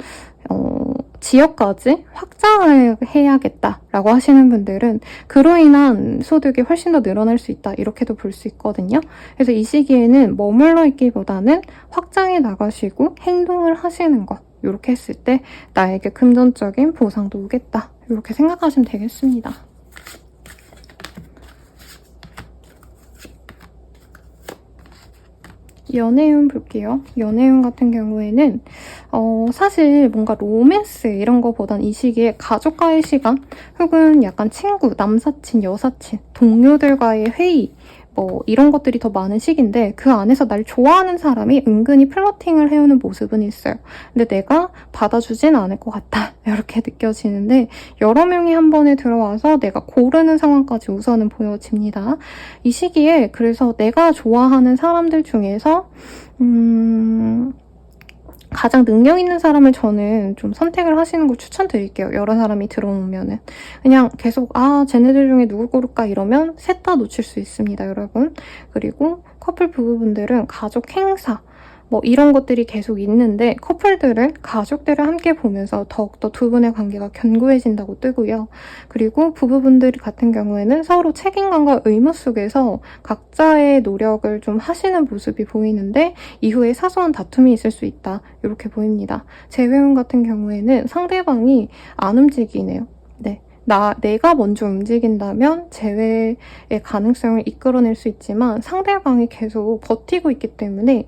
지역까지 확장을 해야겠다라고 하시는 분들은 그로 인한 소득이 훨씬 더 늘어날 수 있다. 이렇게도 볼 수 있거든요. 그래서 이 시기에는 머물러 있기보다는 확장해 나가시고 행동을 하시는 것. 이렇게 했을 때 나에게 금전적인 보상도 오겠다. 이렇게 생각하시면 되겠습니다. 연애운 볼게요. 연애운 같은 경우에는 사실 뭔가 로맨스 이런 거보단 이 시기에 가족과의 시간 혹은 약간 친구, 남사친, 여사친, 동료들과의 회의 뭐 이런 것들이 더 많은 시기인데 그 안에서 날 좋아하는 사람이 은근히 플러팅을 해오는 모습은 있어요. 근데 내가 받아주진 않을 것 같다. 이렇게 느껴지는데 여러 명이 한 번에 들어와서 내가 고르는 상황까지 우선은 보여집니다. 이 시기에 그래서 내가 좋아하는 사람들 중에서 가장 능력 있는 사람을 저는 좀 선택을 하시는 걸 추천드릴게요. 여러 사람이 들어오면은. 그냥 계속 쟤네들 중에 누굴 고를까 이러면 셋 다 놓칠 수 있습니다, 여러분. 그리고 커플 부부분들은 가족 행사 뭐 이런 것들이 계속 있는데 커플들은 가족들을 함께 보면서 더욱더 두 분의 관계가 견고해진다고 뜨고요. 그리고 부부분들 같은 경우에는 서로 책임감과 의무 속에서 각자의 노력을 좀 하시는 모습이 보이는데 이후에 사소한 다툼이 있을 수 있다. 이렇게 보입니다. 재회운 같은 경우에는 상대방이 안 움직이네요. 네. 내가 먼저 움직인다면 재회의 가능성을 이끌어낼 수 있지만 상대방이 계속 버티고 있기 때문에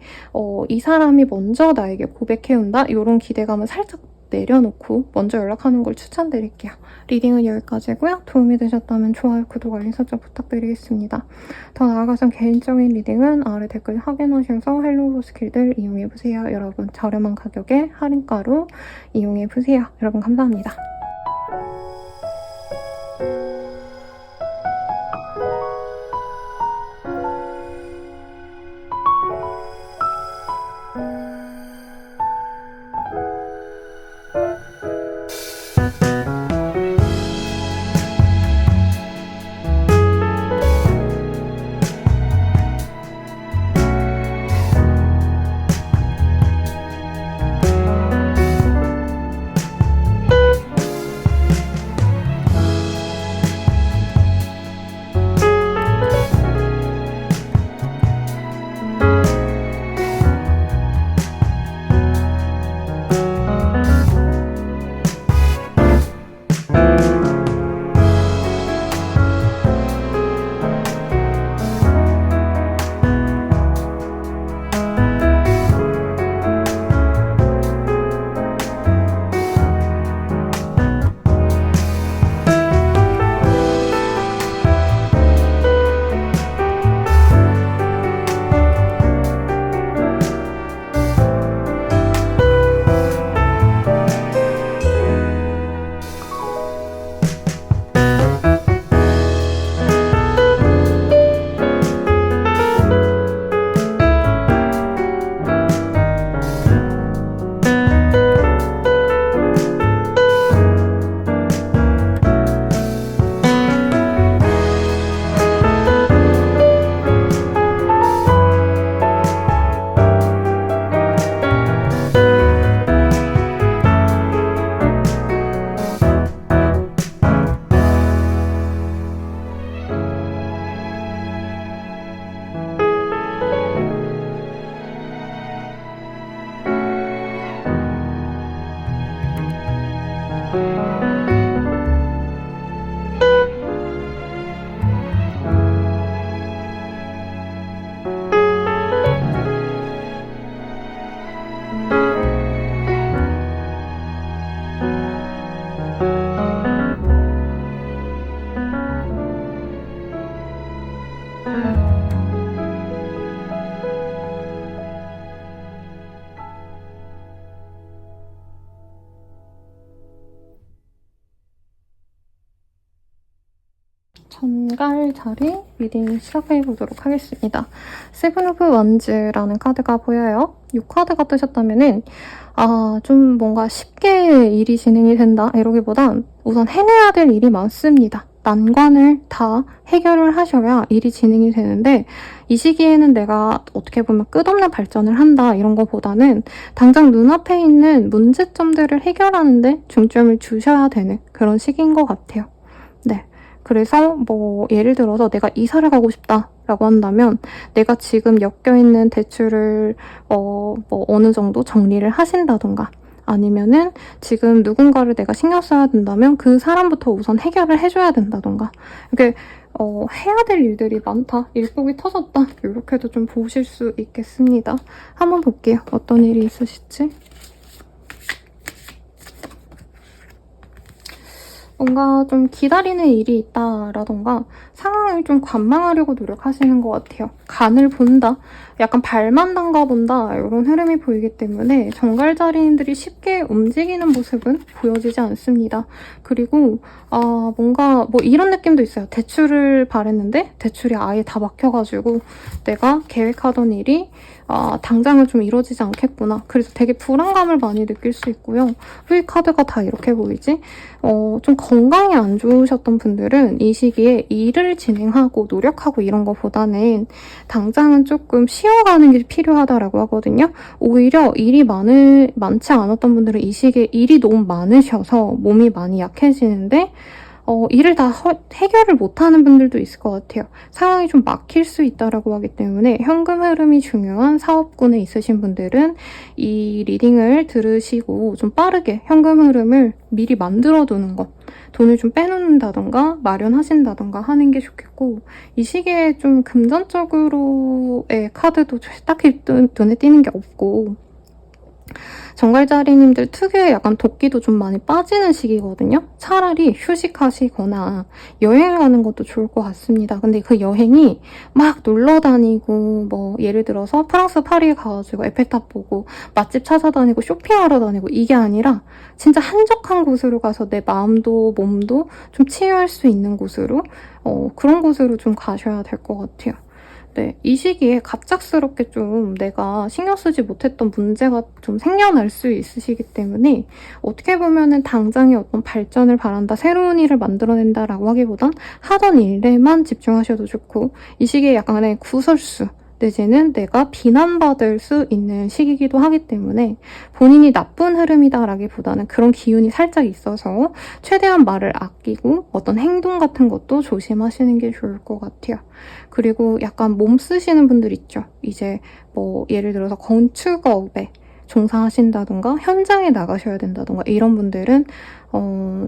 이 사람이 먼저 나에게 고백해온다? 이런 기대감은 살짝 내려놓고 먼저 연락하는 걸 추천드릴게요. 리딩은 여기까지고요. 도움이 되셨다면 좋아요, 구독, 알림 설정 부탁드리겠습니다. 더 나아가서 개인적인 리딩은 아래 댓글 확인하셔서 헬로우 스킬들 이용해보세요. 여러분 저렴한 가격에 할인가로 이용해보세요. 여러분 감사합니다. 전갈자리 리딩 시작해보도록 하겠습니다. 세븐 오브 원즈라는 카드가 보여요. 이 카드가 뜨셨다면은 좀 뭔가 쉽게 일이 진행이 된다 이러기보단 우선 해내야 될 일이 많습니다. 난관을 다 해결을 하셔야 일이 진행이 되는데 이 시기에는 내가 어떻게 보면 끝없는 발전을 한다 이런 거보다는 당장 눈앞에 있는 문제점들을 해결하는데 중점을 주셔야 되는 그런 시기인 것 같아요. 네. 그래서 뭐 예를 들어서 내가 이사를 가고 싶다라고 한다면 내가 지금 엮여있는 대출을 뭐 어느 정도 정리를 하신다던가 아니면은 지금 누군가를 내가 신경 써야 된다면 그 사람부터 우선 해결을 해줘야 된다던가 이게 해야 될 일들이 많다, 일복이 터졌다 이렇게도 좀 보실 수 있겠습니다. 한번 볼게요. 어떤 일이 있으실지. 뭔가 좀 기다리는 일이 있다라던가 상황을 좀 관망하려고 노력하시는 것 같아요. 간을 본다, 약간 발만 담가본다 이런 흐름이 보이기 때문에 정갈자리인들이 쉽게 움직이는 모습은 보여지지 않습니다. 그리고 뭔가 뭐 이런 느낌도 있어요. 대출을 바랬는데 대출이 아예 다 막혀가지고 내가 계획하던 일이 당장은 좀 이루어지지 않겠구나. 그래서 되게 불안감을 많이 느낄 수 있고요. 왜 카드가 다 이렇게 보이지? 좀 건강이 안 좋으셨던 분들은 이 시기에 일을 진행하고 노력하고 이런 거보다는 당장은 조금 쉬어가는 게 필요하다라고 하거든요. 오히려 일이 많지 않았던 분들은 이 시기에 일이 너무 많으셔서 몸이 많이 약해지는데 일을 다 해결을 못하는 분들도 있을 것 같아요. 상황이 좀 막힐 수 있다라고 하기 때문에 현금 흐름이 중요한 사업군에 있으신 분들은 이 리딩을 들으시고 좀 빠르게 현금 흐름을 미리 만들어두는 것, 돈을 좀 빼놓는다던가 마련하신다던가 하는 게 좋겠고 이 시기에 좀 금전적으로의 카드도 딱히 눈에 띄는 게 없고 정갈자리님들 특유의 약간 도끼도 좀 많이 빠지는 시기거든요. 차라리 휴식하시거나 여행을 가는 것도 좋을 것 같습니다. 근데 그 여행이 막 놀러 다니고 뭐 예를 들어서 프랑스 파리에 가가지고 에펠탑 보고 맛집 찾아다니고 쇼핑하러 다니고 이게 아니라 진짜 한적한 곳으로 가서 내 마음도 몸도 좀 치유할 수 있는 곳으로 그런 곳으로 좀 가셔야 될 것 같아요. 네, 이 시기에 갑작스럽게 좀 내가 신경 쓰지 못했던 문제가 좀 생겨날 수 있으시기 때문에 어떻게 보면은 당장의 어떤 발전을 바란다, 새로운 일을 만들어낸다라고 하기보단 하던 일에만 집중하셔도 좋고 이 시기에 약간의 구설수 내지는 내가 비난받을 수 있는 시기이기도 하기 때문에 본인이 나쁜 흐름이다라기보다는 그런 기운이 살짝 있어서 최대한 말을 아끼고 어떤 행동 같은 것도 조심하시는 게 좋을 것 같아요. 그리고 약간 몸 쓰시는 분들 있죠. 이제 뭐 예를 들어서 건축업에 종사하신다던가 현장에 나가셔야 된다던가 이런 분들은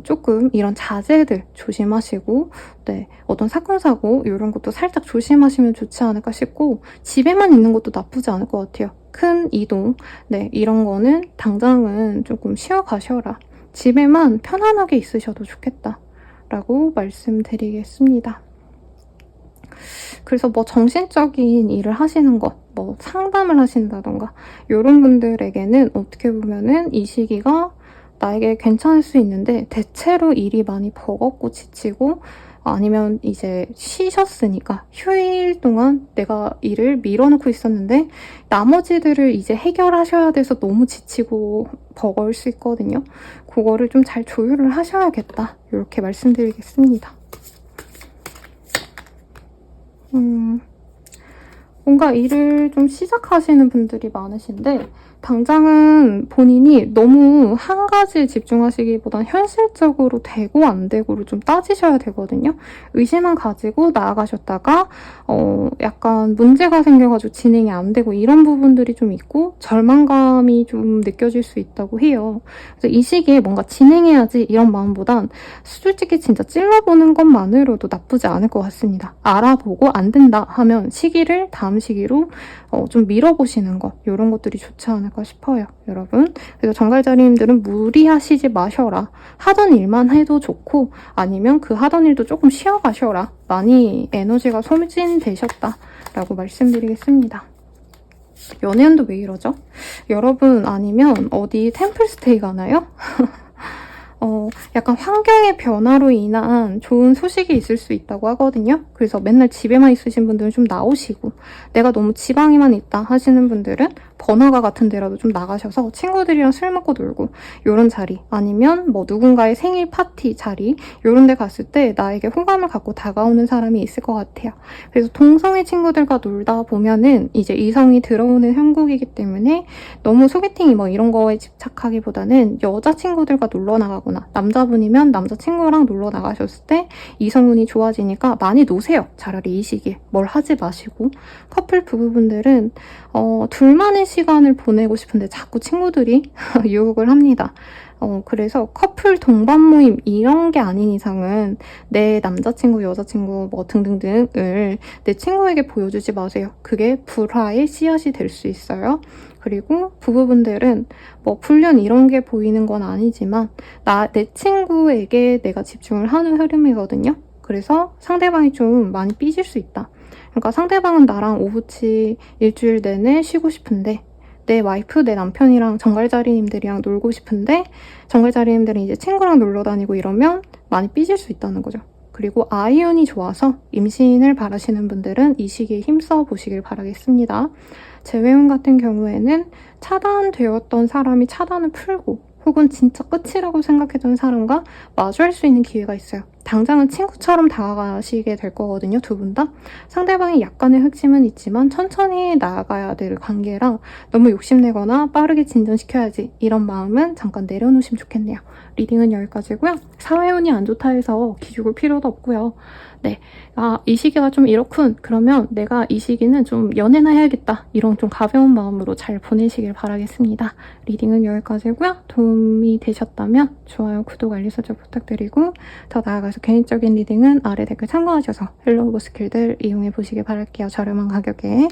조금 이런 자제들 조심하시고 네, 어떤 사건 사고 이런 것도 살짝 조심하시면 좋지 않을까 싶고 집에만 있는 것도 나쁘지 않을 것 같아요. 큰 이동 네, 이런 거는 당장은 조금 쉬어가셔라. 집에만 편안하게 있으셔도 좋겠다 라고 말씀드리겠습니다. 그래서 뭐 정신적인 일을 하시는 것, 뭐 상담을 하신다던가 이런 분들에게는 어떻게 보면은 이 시기가 나에게 괜찮을 수 있는데 대체로 일이 많이 버겁고 지치고 아니면 이제 쉬셨으니까 휴일 동안 내가 일을 밀어놓고 있었는데 나머지들을 이제 해결하셔야 돼서 너무 지치고 버거울 수 있거든요. 그거를 좀 잘 조율을 하셔야겠다. 이렇게 말씀드리겠습니다. 뭔가 일을 좀 시작하시는 분들이 많으신데 당장은 본인이 너무 한 가지에 집중하시기보단 현실적으로 되고 안 되고를 좀 따지셔야 되거든요. 의심만 가지고 나아가셨다가 약간 문제가 생겨가지고 진행이 안 되고 이런 부분들이 좀 있고 절망감이 좀 느껴질 수 있다고 해요. 그래서 이 시기에 뭔가 진행해야지 이런 마음보단 솔직히 진짜 찔러보는 것만으로도 나쁘지 않을 것 같습니다. 알아보고 안 된다 하면 시기를 다음 시기로 좀 밀어보시는 것 이런 것들이 좋지 않을까 않을까 싶어요, 여러분. 그래서 정갈자리님들은 무리하시지 마셔라. 하던 일만 해도 좋고 아니면 그 하던 일도 조금 쉬어가셔라. 많이 에너지가 소진되셨다 라고 말씀드리겠습니다. 연애운도 왜 이러죠? 여러분 아니면 어디 템플스테이 가나요? 약간 환경의 변화로 인한 좋은 소식이 있을 수 있다고 하거든요. 그래서 맨날 집에만 있으신 분들은 좀 나오시고, 내가 너무 지방에만 있다 하시는 분들은 번화가 같은 데라도 좀 나가셔서 친구들이랑 술 먹고 놀고, 요런 자리, 아니면 뭐 누군가의 생일 파티 자리, 요런 데 갔을 때 나에게 호감을 갖고 다가오는 사람이 있을 것 같아요. 그래서 동성애 친구들과 놀다 보면은 이제 이성이 들어오는 형국이기 때문에 너무 소개팅이 뭐 이런 거에 집착하기보다는 여자친구들과 놀러 나가거나 남자분이면 남자친구랑 놀러 나가셨을 때 이성운이 좋아지니까 많이 노세요. 차라리 이 시기에 뭘 하지 마시고. 커플 부부분들은 둘만의 시간을 보내고 싶은데 자꾸 친구들이 유혹을 합니다. 그래서 커플 동반 모임 이런 게 아닌 이상은 내 남자친구, 여자친구 뭐 등등등을 내 친구에게 보여주지 마세요. 그게 불화의 씨앗이 될 수 있어요. 그리고 부부분들은 뭐 불륜 이런 게 보이는 건 아니지만 내 친구에게 내가 집중을 하는 흐름이거든요. 그래서 상대방이 좀 많이 삐질 수 있다. 그러니까 상대방은 나랑 오후치 일주일 내내 쉬고 싶은데 내 와이프, 내 남편이랑 정갈자리님들이랑 놀고 싶은데 정갈자리님들은 이제 친구랑 놀러 다니고 이러면 많이 삐질 수 있다는 거죠. 그리고 아이운이 좋아서 임신을 바라시는 분들은 이 시기에 힘써 보시길 바라겠습니다. 재회운 같은 경우에는 차단되었던 사람이 차단을 풀고 혹은 진짜 끝이라고 생각했던 사람과 마주할 수 있는 기회가 있어요. 당장은 친구처럼 다가가시게 될 거거든요, 두 분 다. 상대방이 약간의 흑심은 있지만 천천히 나아가야 될 관계라 너무 욕심내거나 빠르게 진전시켜야지 이런 마음은 잠깐 내려놓으시면 좋겠네요. 리딩은 여기까지고요. 사회운이 안 좋다 해서 기죽을 필요도 없고요. 네, 이 시기가 좀 이렇군. 그러면 내가 이 시기는 좀 연애나 해야겠다. 이런 좀 가벼운 마음으로 잘 보내시길 바라겠습니다. 리딩은 여기까지고요. 도움이 되셨다면 좋아요, 구독, 알림 설정 부탁드리고 더 나아가서 개인적인 리딩은 아래 댓글 참고하셔서 헬로우 스킬들 이용해 보시길 바랄게요. 저렴한 가격에.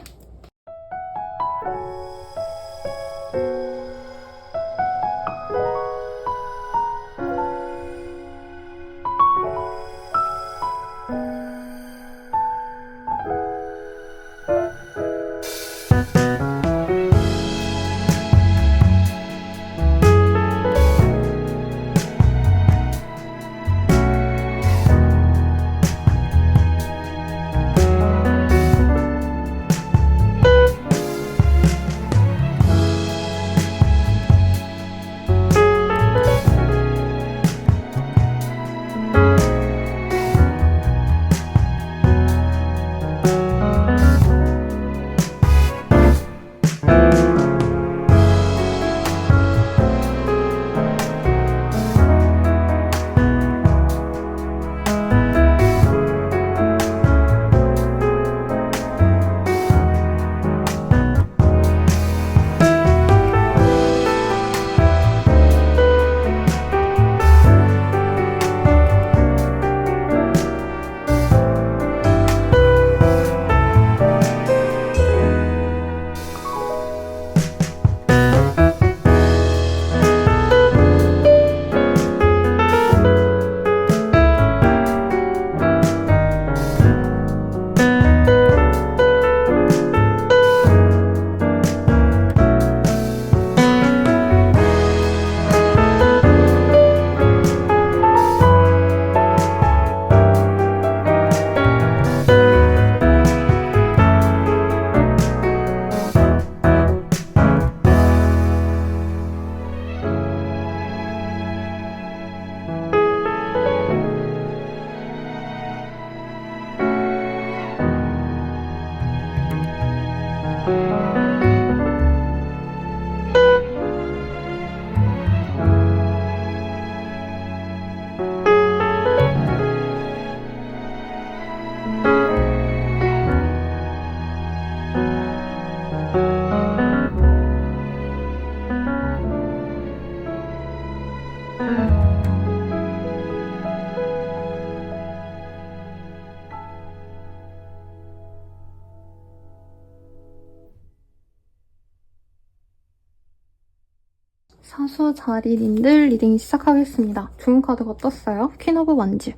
사수자리님들 리딩 시작하겠습니다. 좋은 카드가 떴어요. 퀸 오브 완즈.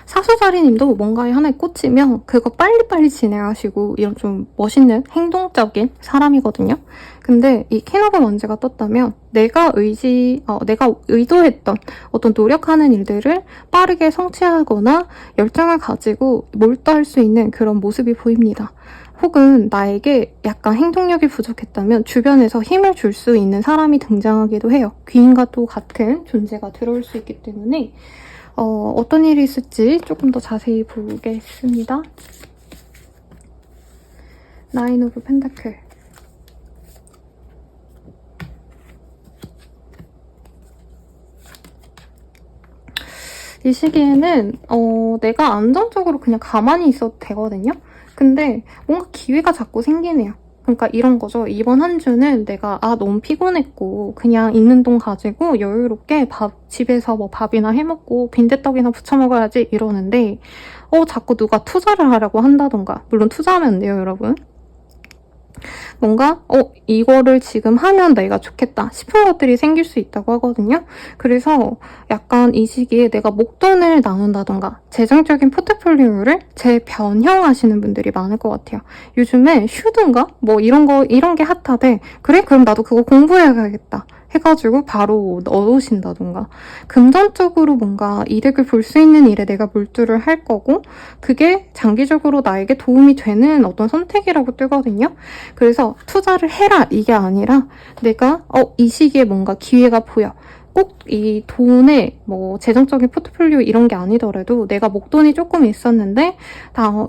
사수자리님도 뭔가에 하나에 꽂히면 그거 빨리빨리 진행하시고 이런 좀 멋있는 행동적인 사람이거든요. 근데 이 퀸 오브 완즈가 떴다면 내가 의도했던 어떤 노력하는 일들을 빠르게 성취하거나 열정을 가지고 몰두할 수 있는 그런 모습이 보입니다. 혹은 나에게 약간 행동력이 부족했다면 주변에서 힘을 줄 수 있는 사람이 등장하기도 해요. 귀인과 또 같은 존재가 들어올 수 있기 때문에 어떤 일이 있을지 조금 더 자세히 보겠습니다. 나인 오브 펜타클. 이 시기에는 내가 안정적으로 그냥 가만히 있어도 되거든요. 근데 뭔가 기회가 자꾸 생기네요. 그러니까 이런 거죠. 이번 한 주는 내가 너무 피곤했고 그냥 있는 돈 가지고 여유롭게 집에서 뭐 밥이나 해먹고 빈대떡이나 부쳐 먹어야지 이러는데 자꾸 누가 투자를 하려고 한다던가. 물론 투자하면 안 돼요, 여러분. 뭔가 이거를 지금 하면 내가 좋겠다 싶은 것들이 생길 수 있다고 하거든요. 그래서 약간 이 시기에 내가 목돈을 나눈다던가 재정적인 포트폴리오를 재변형하시는 분들이 많을 것 같아요. 요즘에 슈든가 뭐 이런 게 핫하대. 그래? 그럼 나도 그거 공부해야겠다 해가지고 바로 넣으신다던가 금전적으로 뭔가 이득을 볼 수 있는 일에 내가 몰두를 할 거고 그게 장기적으로 나에게 도움이 되는 어떤 선택이라고 뜨거든요. 그래서 투자를 해라 이게 아니라 내가 이 시기에 뭔가 기회가 보여. 꼭 이 돈에 뭐 재정적인 포트폴리오 이런 게 아니더라도 내가 목돈이 조금 있었는데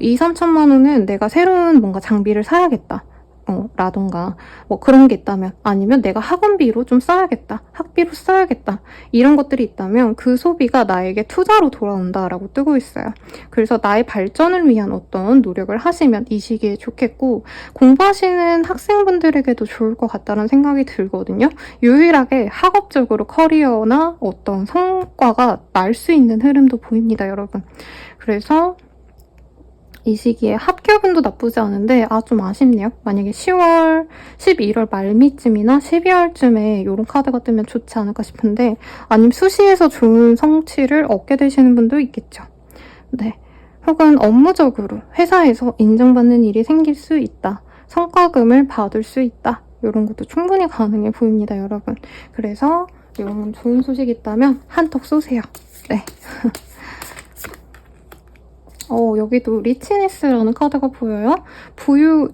2, 3천만 원은 내가 새로운 뭔가 장비를 사야겠다. 라던가 뭐 그런 게 있다면 아니면 내가 학원비로 좀 써야겠다. 학비로 써야겠다. 이런 것들이 있다면 그 소비가 나에게 투자로 돌아온다라고 뜨고 있어요. 그래서 나의 발전을 위한 어떤 노력을 하시면 이 시기에 좋겠고 공부하시는 학생분들에게도 좋을 것 같다는 생각이 들거든요. 유일하게 학업적으로 커리어나 어떤 성과가 날 수 있는 흐름도 보입니다, 여러분. 그래서 이 시기에 합격운도 나쁘지 않은데 좀 아쉽네요. 만약에 10월, 11월 말미쯤이나 12월쯤에 이런 카드가 뜨면 좋지 않을까 싶은데 아니면 수시에서 좋은 성취를 얻게 되시는 분도 있겠죠. 네. 혹은 업무적으로 회사에서 인정받는 일이 생길 수 있다. 성과금을 받을 수 있다. 이런 것도 충분히 가능해 보입니다, 여러분. 그래서 이런 좋은 소식이 있다면 한턱 쏘세요. 네. 여기도 리치니스라는 카드가 보여요.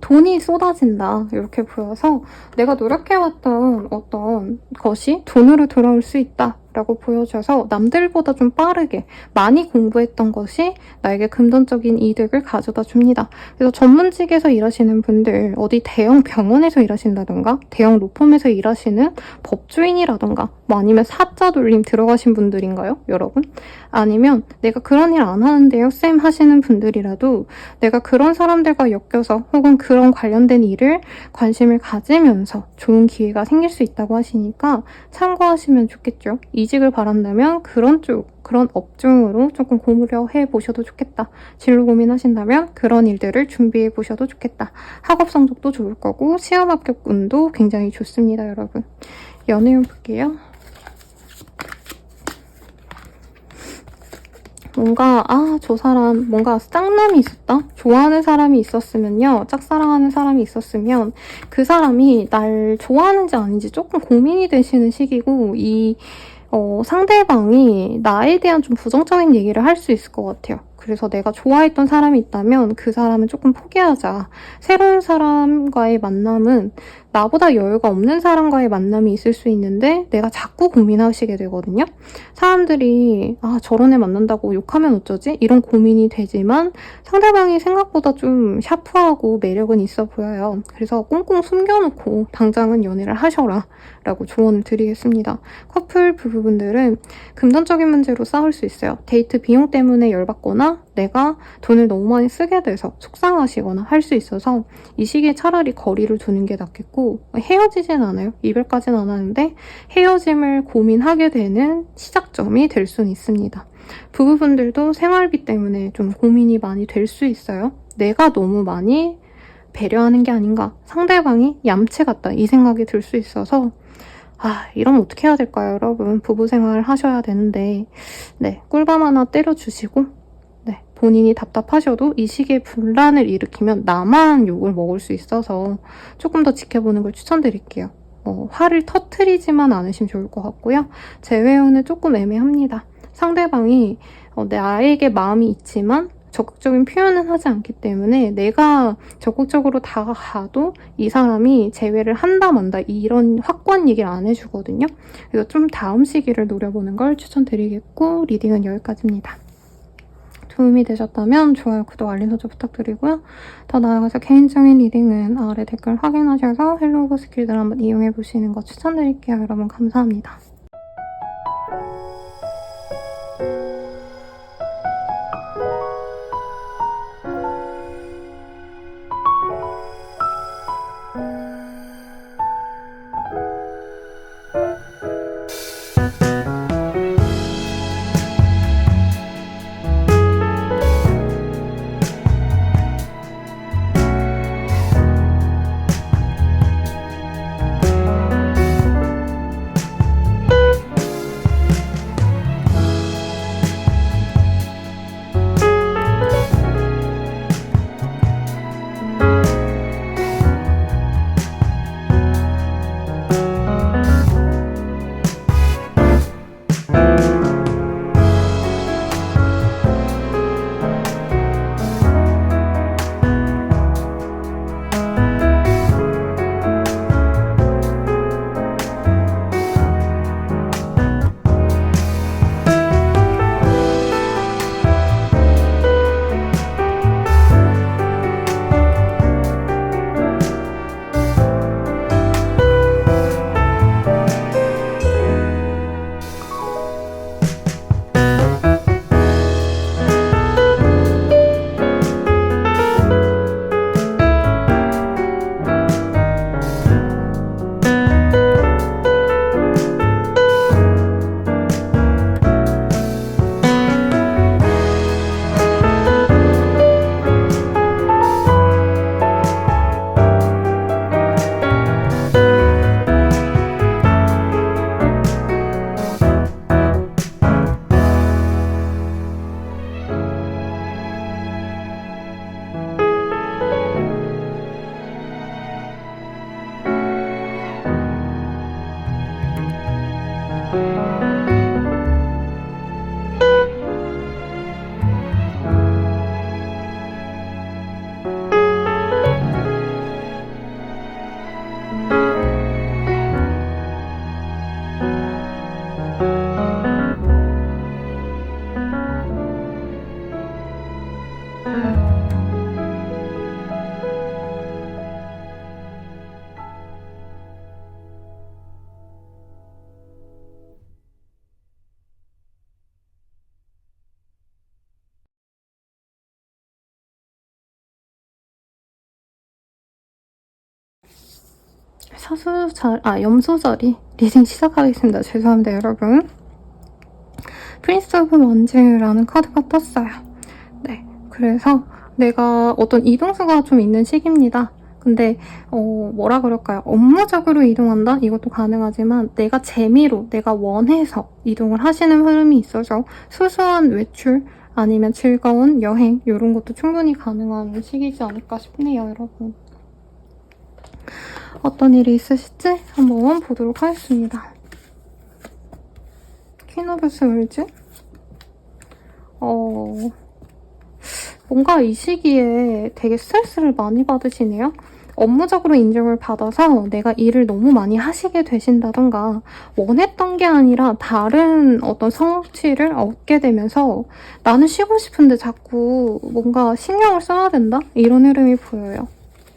돈이 쏟아진다. 이렇게 보여서 내가 노력해왔던 어떤 것이 돈으로 돌아올 수 있다. 라고 보여줘서 남들보다 좀 빠르게 많이 공부했던 것이 나에게 금전적인 이득을 가져다 줍니다. 그래서 전문직에서 일하시는 분들, 어디 대형 병원에서 일하신다던가 대형 로펌에서 일하시는 법조인이라던가 뭐 아니면 사자 돌림 들어가신 분들인가요? 여러분? 아니면 내가 그런 일 안 하는데요? 쌤 하시는 분들이라도 내가 그런 사람들과 엮여서 혹은 그런 관련된 일을 관심을 가지면서 좋은 기회가 생길 수 있다고 하시니까 참고하시면 좋겠죠. 이직을 바란다면 그런 업종으로 조금 고려해 보셔도 좋겠다. 진로 고민하신다면 그런 일들을 준비해 보셔도 좋겠다. 학업 성적도 좋을 거고 시험 합격 운도 굉장히 좋습니다, 여러분. 연애운 볼게요. 뭔가 저 사람 뭔가 짝남이 있었다? 좋아하는 사람이 있었으면요. 짝사랑하는 사람이 있었으면 그 사람이 날 좋아하는지 아닌지 조금 고민이 되시는 시기고 상대방이 나에 대한 좀 부정적인 얘기를 할 수 있을 것 같아요. 그래서 내가 좋아했던 사람이 있다면 그 사람은 조금 포기하자. 새로운 사람과의 만남은 나보다 여유가 없는 사람과의 만남이 있을 수 있는데 내가 자꾸 고민하시게 되거든요. 사람들이 저런 애 만난다고 욕하면 어쩌지? 이런 고민이 되지만 상대방이 생각보다 좀 샤프하고 매력은 있어 보여요. 그래서 꽁꽁 숨겨놓고 당장은 연애를 하셔라 라고 조언을 드리겠습니다. 커플 부부분들은 금전적인 문제로 싸울 수 있어요. 데이트 비용 때문에 열받거나 내가 돈을 너무 많이 쓰게 돼서 속상하시거나 할 수 있어서 이 시기에 차라리 거리를 두는 게 낫겠고 헤어지진 않아요. 이별까지는 안 하는데 헤어짐을 고민하게 되는 시작점이 될 수는 있습니다. 부부분들도 생활비 때문에 좀 고민이 많이 될 수 있어요. 내가 너무 많이 배려하는 게 아닌가, 상대방이 얌체 같다 이 생각이 들 수 있어서 이러면 어떻게 해야 될까요, 여러분? 부부 생활 하셔야 되는데, 네, 꿀밤 하나 때려주시고, 네, 본인이 답답하셔도 이 시기에 분란을 일으키면 나만 욕을 먹을 수 있어서 조금 더 지켜보는 걸 추천드릴게요. 화를 터트리지만 않으시면 좋을 것 같고요. 제 외우는 조금 애매합니다. 상대방이 나에게 마음이 있지만 적극적인 표현은 하지 않기 때문에 내가 적극적으로 다가가도 이 사람이 제외를 한다 만다 이런 확고한 얘기를 안 해주거든요. 그래서 좀 다음 시기를 노려보는 걸 추천드리겠고, 리딩은 여기까지입니다. 도움이 되셨다면 좋아요, 구독, 알림 설정 부탁드리고요. 더 나아가서 개인적인 리딩은 아래 댓글 확인하셔서 헬로우 스킬들 한번 이용해보시는 거 추천드릴게요. 여러분 감사합니다. 염소자리 리딩 시작하겠습니다. 죄송합니다, 여러분. 프린스 오브 원즈라는 카드가 떴어요. 네, 그래서 내가 어떤 이동수가 좀 있는 시기입니다. 근데 뭐라 그럴까요? 업무적으로 이동한다? 이것도 가능하지만 내가 재미로, 내가 원해서 이동을 하시는 흐름이 있어서 소소한 외출, 아니면 즐거운 여행 이런 것도 충분히 가능한 시기지 않을까 싶네요, 여러분. 어떤 일이 있으실지 한번 보도록 하겠습니다. 퀸 오브 스월즈? 뭔가 이 시기에 되게 스트레스를 많이 받으시네요. 업무적으로 인정을 받아서 내가 일을 너무 많이 하시게 되신다던가 원했던 게 아니라 다른 어떤 성취를 얻게 되면서 나는 쉬고 싶은데 자꾸 뭔가 신경을 써야 된다? 이런 흐름이 보여요.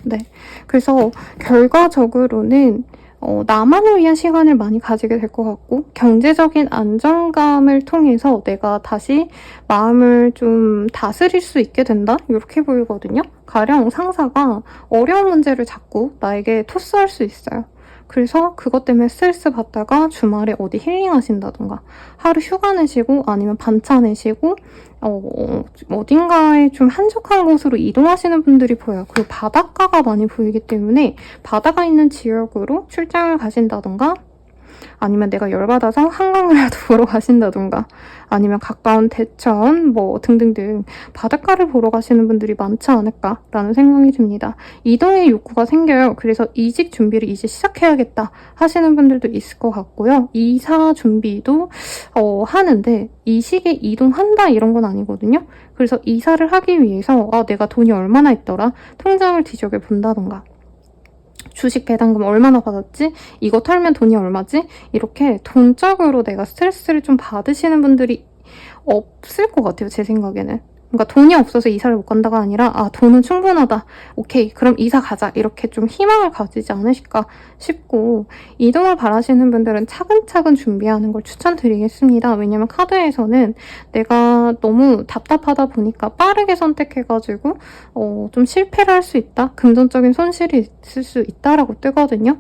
네, 그래서 결과적으로는 나만을 위한 시간을 많이 가지게 될 것 같고 경제적인 안정감을 통해서 내가 다시 마음을 좀 다스릴 수 있게 된다? 이렇게 보이거든요. 가령 상사가 어려운 문제를 자꾸 나에게 토스할 수 있어요. 그래서 그것 때문에 스트레스 받다가 주말에 어디 힐링하신다던가 하루 휴가 내시고 아니면 반차 내시고 어딘가에 좀 한적한 곳으로 이동하시는 분들이 보여요. 그리고 바닷가가 많이 보이기 때문에 바다가 있는 지역으로 출장을 가신다던가 아니면 내가 열받아서 한강이라도 보러 가신다던가, 아니면 가까운 대천 뭐 등등등 바닷가를 보러 가시는 분들이 많지 않을까라는 생각이 듭니다. 이동의 욕구가 생겨요. 그래서 이직 준비를 이제 시작해야겠다 하시는 분들도 있을 것 같고요. 이사 준비도 하는데 이 시기에 이동한다 이런 건 아니거든요. 그래서 이사를 하기 위해서 내가 돈이 얼마나 있더라? 통장을 뒤적여 본다던가, 주식 배당금 얼마나 받았지? 이거 털면 돈이 얼마지? 이렇게 돈적으로 내가 스트레스를 좀 받으시는 분들이 없을 것 같아요, 제 생각에는. 그러니까 돈이 없어서 이사를 못 간다가 아니라 돈은 충분하다. 오케이, 그럼 이사 가자. 이렇게 좀 희망을 가지지 않으실까 싶고, 이동을 바라시는 분들은 차근차근 준비하는 걸 추천드리겠습니다. 왜냐면 카드에서는 내가 너무 답답하다 보니까 빠르게 선택해가지고 좀 실패를 할 수 있다. 금전적인 손실이 있을 수 있다라고 뜨거든요.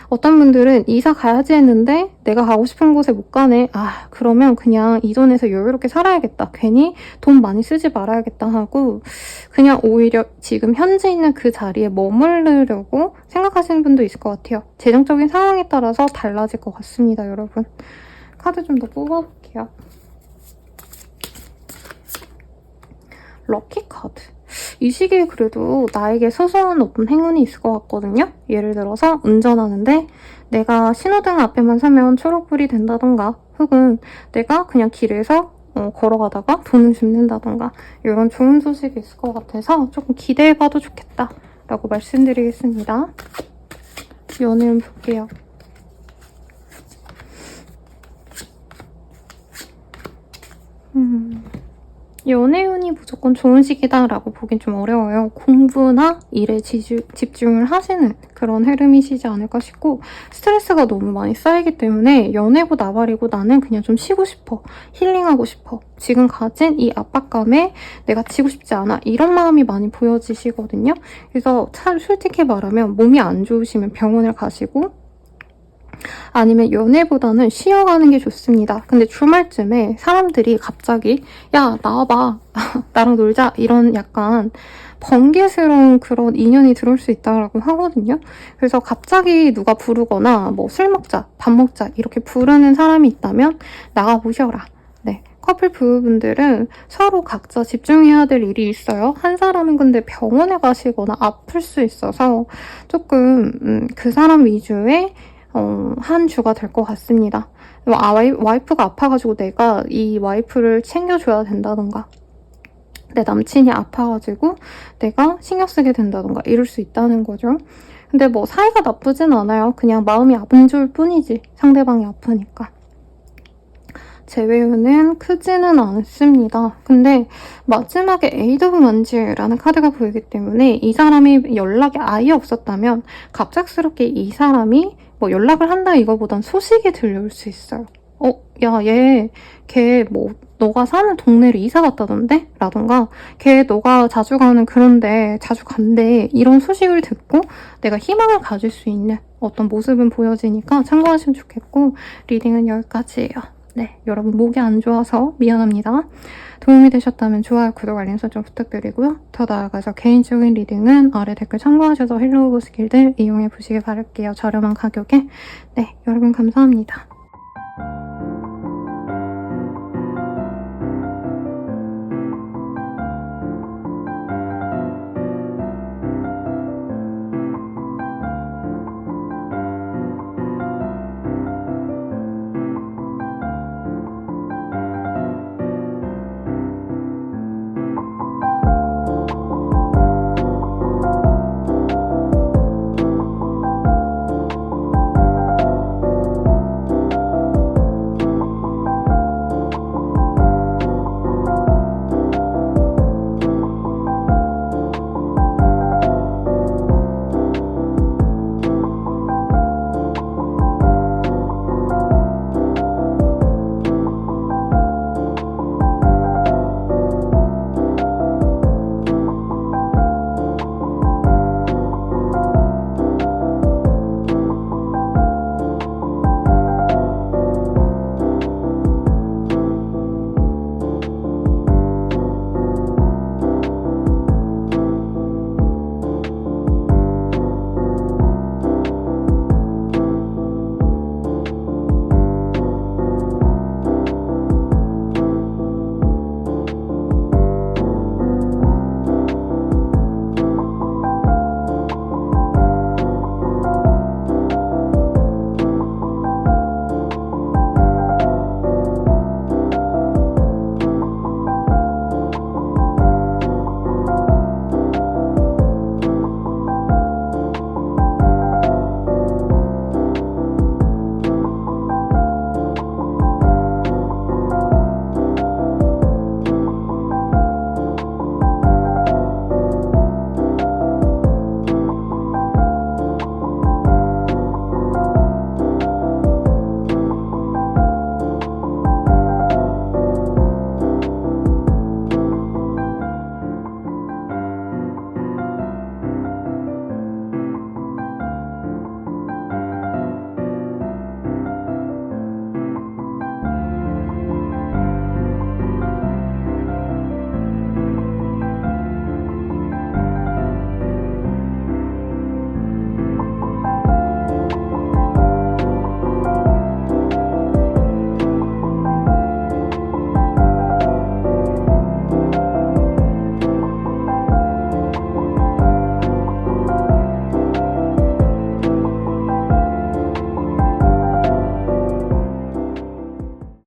어떤 분들은 이사 가야지 했는데 내가 가고 싶은 곳에 못 가네. 그러면 그냥 이 돈에서 여유롭게 살아야겠다. 괜히 돈 많이 쓰지 말아야겠다 하고 그냥 오히려 지금 현재 있는 그 자리에 머무르려고 생각하시는 분도 있을 것 같아요. 재정적인 상황에 따라서 달라질 것 같습니다, 여러분. 카드 좀 더 뽑아볼게요. 럭키 카드. 이 시기에 그래도 나에게 소소한 어떤 행운이 있을 것 같거든요. 예를 들어서 운전하는데 내가 신호등 앞에만 서면 초록불이 된다던가, 혹은 내가 그냥 길에서 걸어가다가 돈을 줍는다던가, 이런 좋은 소식이 있을 것 같아서 조금 기대해봐도 좋겠다 라고 말씀드리겠습니다. 연애운 볼게요. 연애운이 무조건 좋은 시기다라고 보긴 좀 어려워요. 공부나 일에 집중을 하시는 그런 흐름이시지 않을까 싶고, 스트레스가 너무 많이 쌓이기 때문에 연애고 나발이고 나는 그냥 좀 쉬고 싶어, 힐링하고 싶어, 지금 가진 이 압박감에 내가 지고 싶지 않아, 이런 마음이 많이 보여지시거든요. 그래서 솔직히 말하면 몸이 안 좋으시면 병원을 가시고, 아니면 연애보다는 쉬어가는 게 좋습니다. 근데 주말쯤에 사람들이 갑자기 야 나와봐 나랑 놀자, 이런 약간 번개스러운 그런 인연이 들어올 수 있다고 하거든요. 그래서 갑자기 누가 부르거나 뭐 술 먹자, 밥 먹자 이렇게 부르는 사람이 있다면 나가보셔라. 네, 커플 부부분들은 서로 각자 집중해야 될 일이 있어요. 한 사람은 근데 병원에 가시거나 아플 수 있어서 조금 그 사람 위주의 한 주가 될 것 같습니다. 와이프가 아파가지고 내가 이 와이프를 챙겨줘야 된다던가, 내 남친이 아파가지고 내가 신경 쓰게 된다던가 이럴 수 있다는 거죠. 근데 뭐 사이가 나쁘진 않아요. 그냥 마음이 안 좋을 뿐이지, 상대방이 아프니까. 제외는 크지는 않습니다. 근데 마지막에 에이드 오브 원즈라는 카드가 보이기 때문에 이 사람이 연락이 아예 없었다면 갑작스럽게 이 사람이 뭐 연락을 한다 이거보단 소식이 들려올 수 있어요. 야, 걔 뭐 너가 사는 동네로 이사 갔다던데? 라던가, 걔 너가 자주 가는 그런데 자주 간대, 이런 소식을 듣고 내가 희망을 가질 수 있는 어떤 모습은 보여지니까 참고하시면 좋겠고, 리딩은 여기까지예요. 네, 여러분 목이 안 좋아서 미안합니다. 도움이 되셨다면 좋아요, 구독, 알림 설정 부탁드리고요. 더 나아가서 개인적인 리딩은 아래 댓글 참고하셔서 헬로우 스킬들 이용해 보시길 바랄게요. 저렴한 가격에. 네, 여러분 감사합니다.